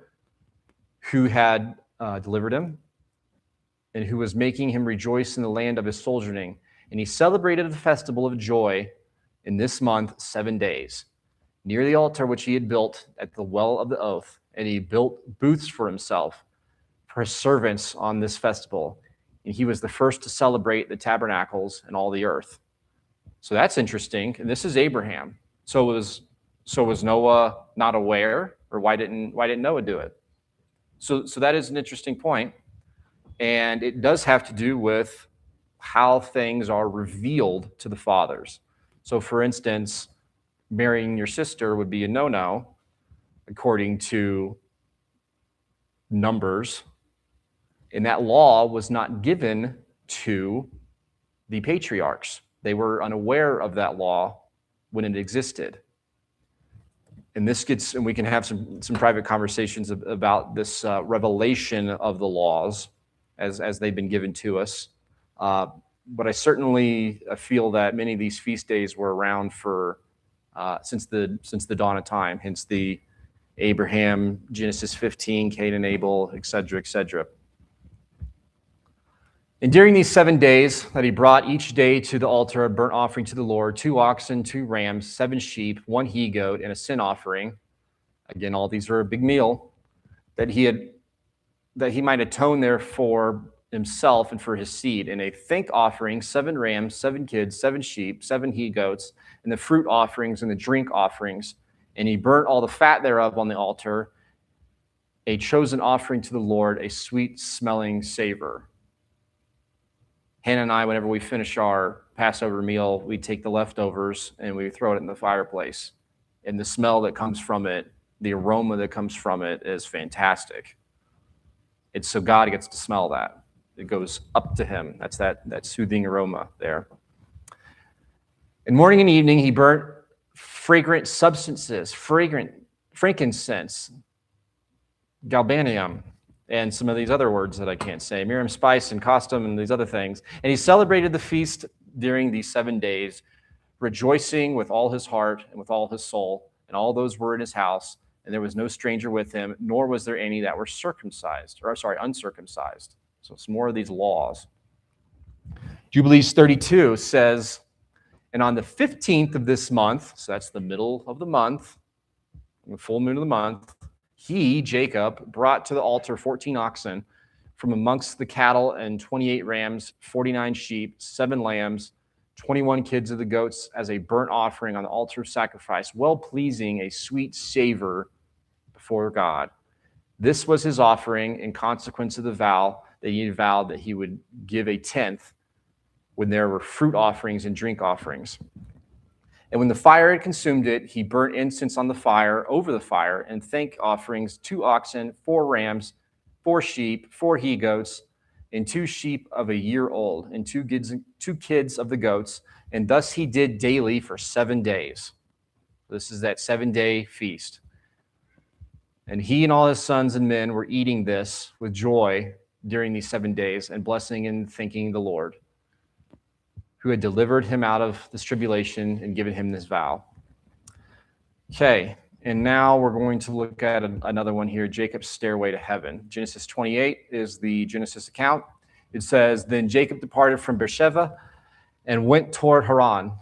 who had delivered him and who was making him rejoice in the land of his sojourning. And he celebrated the festival of joy in this month 7 days, near the altar which he had built at the well of the oath. And he built booths for himself, for his servants on this festival. And he was the first to celebrate the tabernacles in all the earth. So that's interesting. And this is Abraham. So was Noah not aware, or why didn't Noah do it? So that is an interesting point. And it does have to do with how things are revealed to the fathers. So for instance, marrying your sister would be a no-no according to Numbers. And that law was not given to the patriarchs. They were unaware of that law when it existed. And we can have some private conversations about this revelation of the laws as they've been given to us. But I certainly feel that many of these feast days were around for since the dawn of time, hence the Abraham, Genesis 15, Cain and Abel, et cetera, et cetera. And during these 7 days that he brought each day to the altar a burnt offering to the Lord, 2 oxen, 2 rams, 7 sheep, 1 he-goat, and a sin offering. Again, all these are a big meal that he might atone there for himself and for his seed. And a thank offering, 7 rams, 7 kids, 7 sheep, 7 he-goats, and the fruit offerings and the drink offerings. And he burnt all the fat thereof on the altar, a chosen offering to the Lord, a sweet-smelling savor. Hannah and I, whenever we finish our Passover meal, we take the leftovers and we throw it in the fireplace. And the smell that comes from it, the aroma that comes from it is fantastic. It's so God gets to smell that. It goes up to him. That's that soothing aroma there. And morning and evening, he burnt fragrant substances, frankincense, galbanum, and some of these other words that I can't say, myrrh, spice, and costum, and these other things. And he celebrated the feast during these 7 days, rejoicing with all his heart and with all his soul, and all those were in his house, and there was no stranger with him, nor was there any that were uncircumcised. So some more of these laws. Jubilees 32 says, and on the 15th of this month, so that's the middle of the month, the full moon of the month, he, Jacob, brought to the altar 14 oxen from amongst the cattle and 28 rams, 49 sheep, 7 lambs, 21 kids of the goats as a burnt offering on the altar of sacrifice, well-pleasing, a sweet savor before God. This was his offering in consequence of the vow that he had vowed that he would give a tenth when there were fruit offerings and drink offerings. And when the fire had consumed it, he burnt incense on the fire, over the fire, and thank offerings, 2 oxen, 4 rams, 4 sheep, 4 he-goats, and 2 sheep of a year old, and 2 kids of the goats. And thus he did daily for 7 days. This is that 7-day feast. And he and all his sons and men were eating this with joy during these 7 days and blessing and thanking the Lord, who had delivered him out of this tribulation and given him this vow. Okay, and now we're going to look at another one here, Jacob's stairway to heaven. Genesis 28 is the Genesis account. It says, "Then Jacob departed from Beersheba and went toward Haran.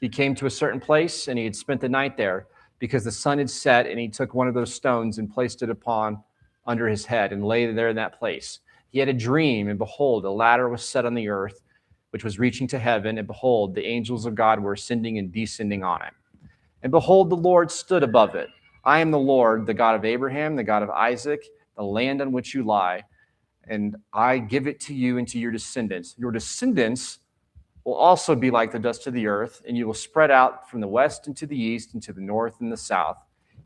He came to a certain place, and he had spent the night there, because the sun had set, and he took one of those stones and placed it upon under his head and lay there in that place. He had a dream, and behold, a ladder was set on the earth, which was reaching to heaven, and behold, the angels of God were ascending and descending on it. And behold, the Lord stood above it. I am the Lord, the God of Abraham, the God of Isaac, the land on which you lie, and I give it to you and to your descendants. Your descendants will also be like the dust of the earth, and you will spread out from the west and to the east and to the north and the south.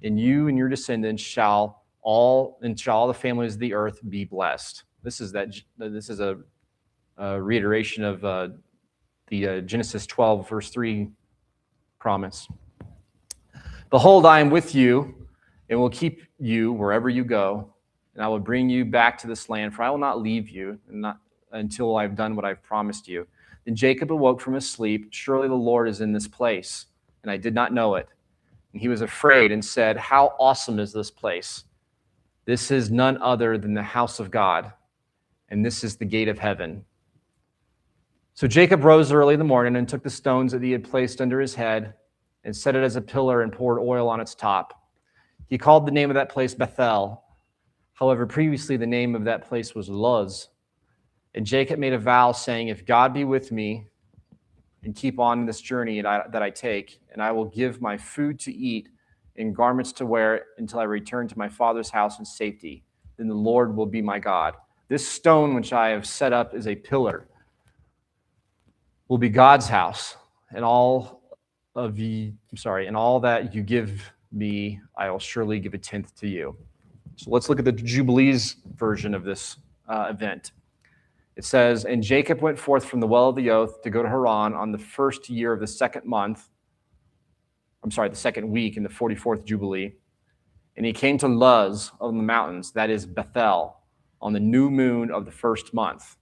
And you and your descendants shall all the families of the earth be blessed." This is a reiteration of the Genesis 12 verse 3 promise. "Behold, I am with you and will keep you wherever you go, and I will bring you back to this land, for I will not leave you until I've done what I've promised you." Then Jacob awoke from his sleep. "Surely the Lord is in this place, and I did not know it." And he was afraid and said, "How awesome is this place! This is none other than the house of God, and this is the gate of heaven." So Jacob rose early in the morning and took the stones that he had placed under his head and set it as a pillar and poured oil on its top. He called the name of that place Bethel. However, previously the name of that place was Luz. And Jacob made a vow, saying, "If God be with me and keep on this journey that I take, and I will give my food to eat and garments to wear until I return to my father's house in safety, then the Lord will be my God. This stone which I have set up as a pillar will be God's house, and all that you give me, I will surely give a tenth to you." So let's look at the Jubilees version of this event. It says, "And Jacob went forth from the well of the oath to go to Haran on the first year of the second week in the 44th Jubilee. And he came to Luz on the mountains, that is Bethel, on the new moon of the first month."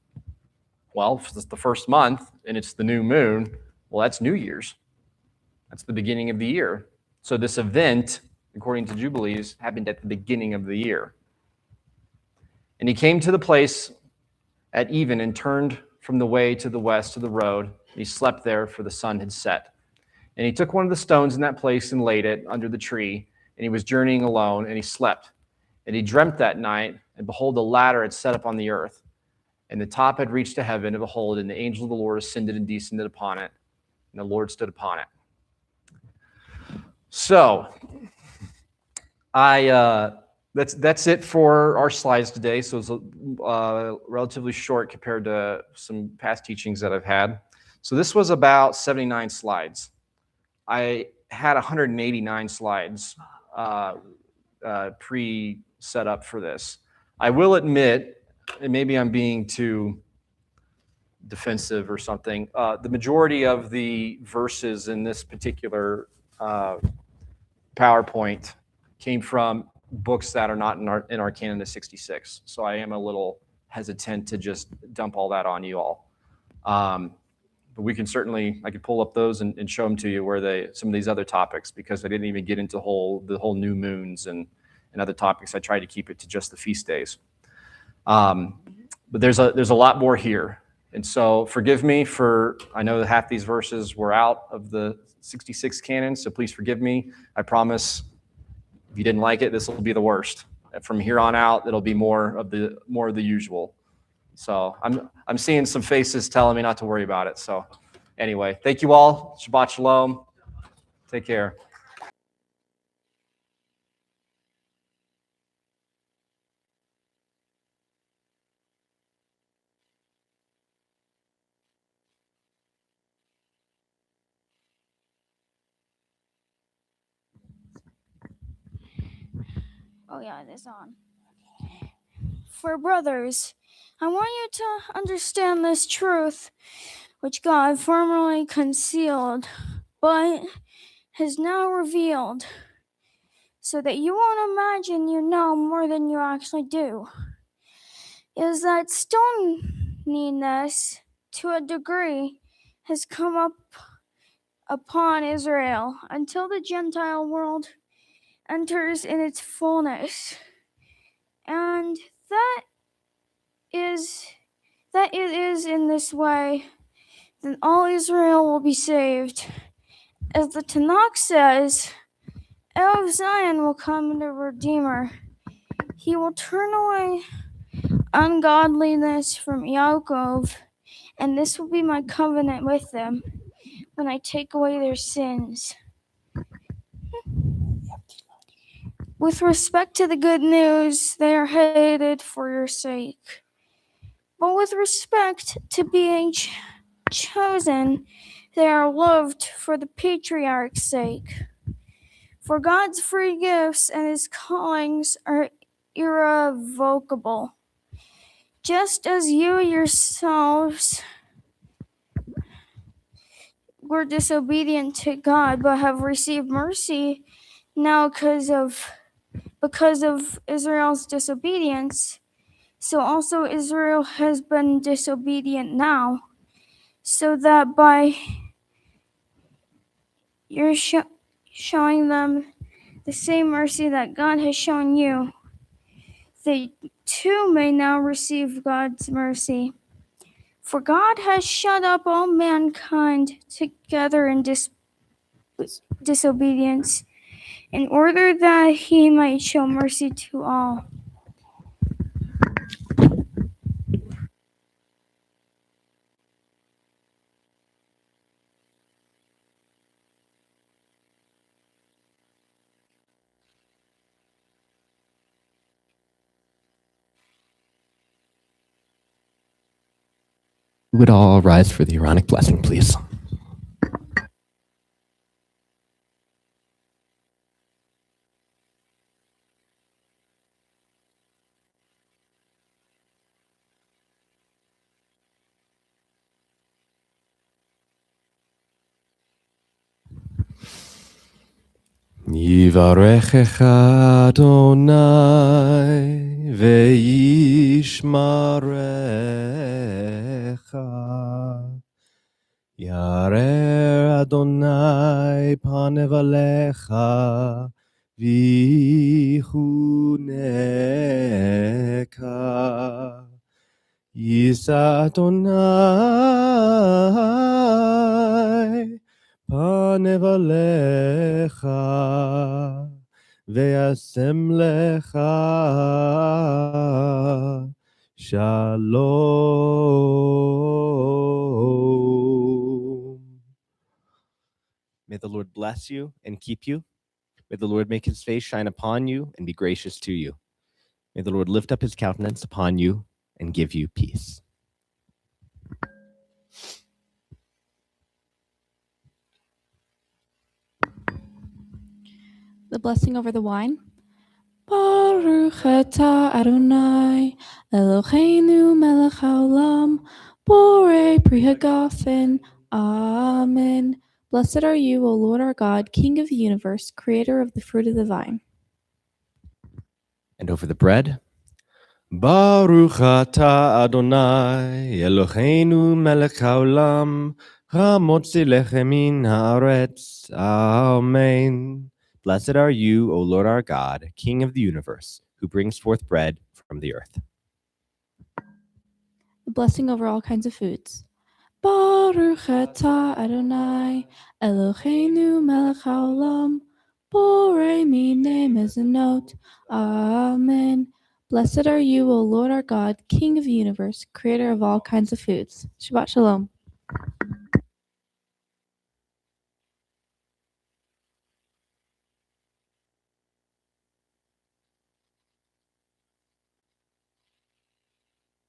Well, if it's the first month and it's the new moon, well, that's New Year's. That's the beginning of the year. So this event, according to Jubilees, happened at the beginning of the year. "And he came to the place at even and turned from the way to the west of the road. And he slept there, for the sun had set. And he took one of the stones in that place and laid it under the tree. And he was journeying alone, and he slept. And he dreamt that night, and behold, the ladder had set up on the earth. And the top had reached to heaven, and behold, and the angel of the Lord ascended and descended upon it. And the Lord stood upon it." So, that's it for our slides today. So it's relatively short compared to some past teachings that I've had. So this was about 79 slides. I had 189 slides pre-set up for this. I will admit, and maybe I'm being too defensive or something, the majority of the verses in this particular PowerPoint came from books that are not in our canon of 66. So I am a little hesitant to just dump all that on you all. But we can certainly, I could pull up those and show them to you where some of these other topics, because I didn't even get into the whole new moons and other topics. I tried to keep it to just the feast days. But there's a lot more here. And so forgive me I know that half these verses were out of the 66 canon, so please forgive me. I promise if you didn't like it, this will be the worst. From here on out, it'll be more of the usual. So I'm seeing some faces telling me not to worry about it. So anyway, thank you all. Shabbat shalom. Take care. Oh yeah, it is on. For brothers, I want you to understand this truth, which God formerly concealed, but has now revealed. so that you won't imagine you know more than you actually do, is that stoniness, to a degree, has come up upon Israel until the Gentile world enters in its fullness. And that it is in this way that all Israel will be saved. As the Tanakh says, out of Zion will come the Redeemer. He will turn away ungodliness from Yaakov, and this will be my covenant with them when I take away their sins. With respect to the good news, they are hated for your sake. But with respect to being chosen, they are loved for the patriarch's sake. For God's free gifts and his callings are irrevocable. Just as you yourselves were disobedient to God but have received mercy now because of Israel's disobedience, so also Israel has been disobedient now, so that by your showing them the same mercy that God has shown you, they too may now receive God's mercy. For God has shut up all mankind together in disobedience, in order that he might show mercy to all. We would all rise for the Aaronic blessing, please. Yivarechecha Adonai ve'yishmarecha. Yarer Adonai panev alecha v'chuneka. Yisa Adonai panev alecha ve'asem lecha shalom. May the Lord bless you and keep you. May the Lord make his face shine upon you and be gracious to you. May the Lord lift up his countenance upon you and give you peace. The blessing over the wine. Baruch atah Adonai, Eloheinu melech haolam, borei pri hagafen. Amen. Blessed are you, O Lord our God, King of the universe, creator of the fruit of the vine. And over the bread. Baruch atah Adonai, Eloheinu melech haolam, hamotzi lechem min haaretz. Amen. Blessed are you, O Lord our God, King of the universe, who brings forth bread from the earth. The blessing over all kinds of foods. Baruch atah Adonai, Eloheinu melech haolam, borei minei mezonot. Amen. Blessed are you, O Lord our God, King of the universe, creator of all kinds of foods. Shabbat shalom.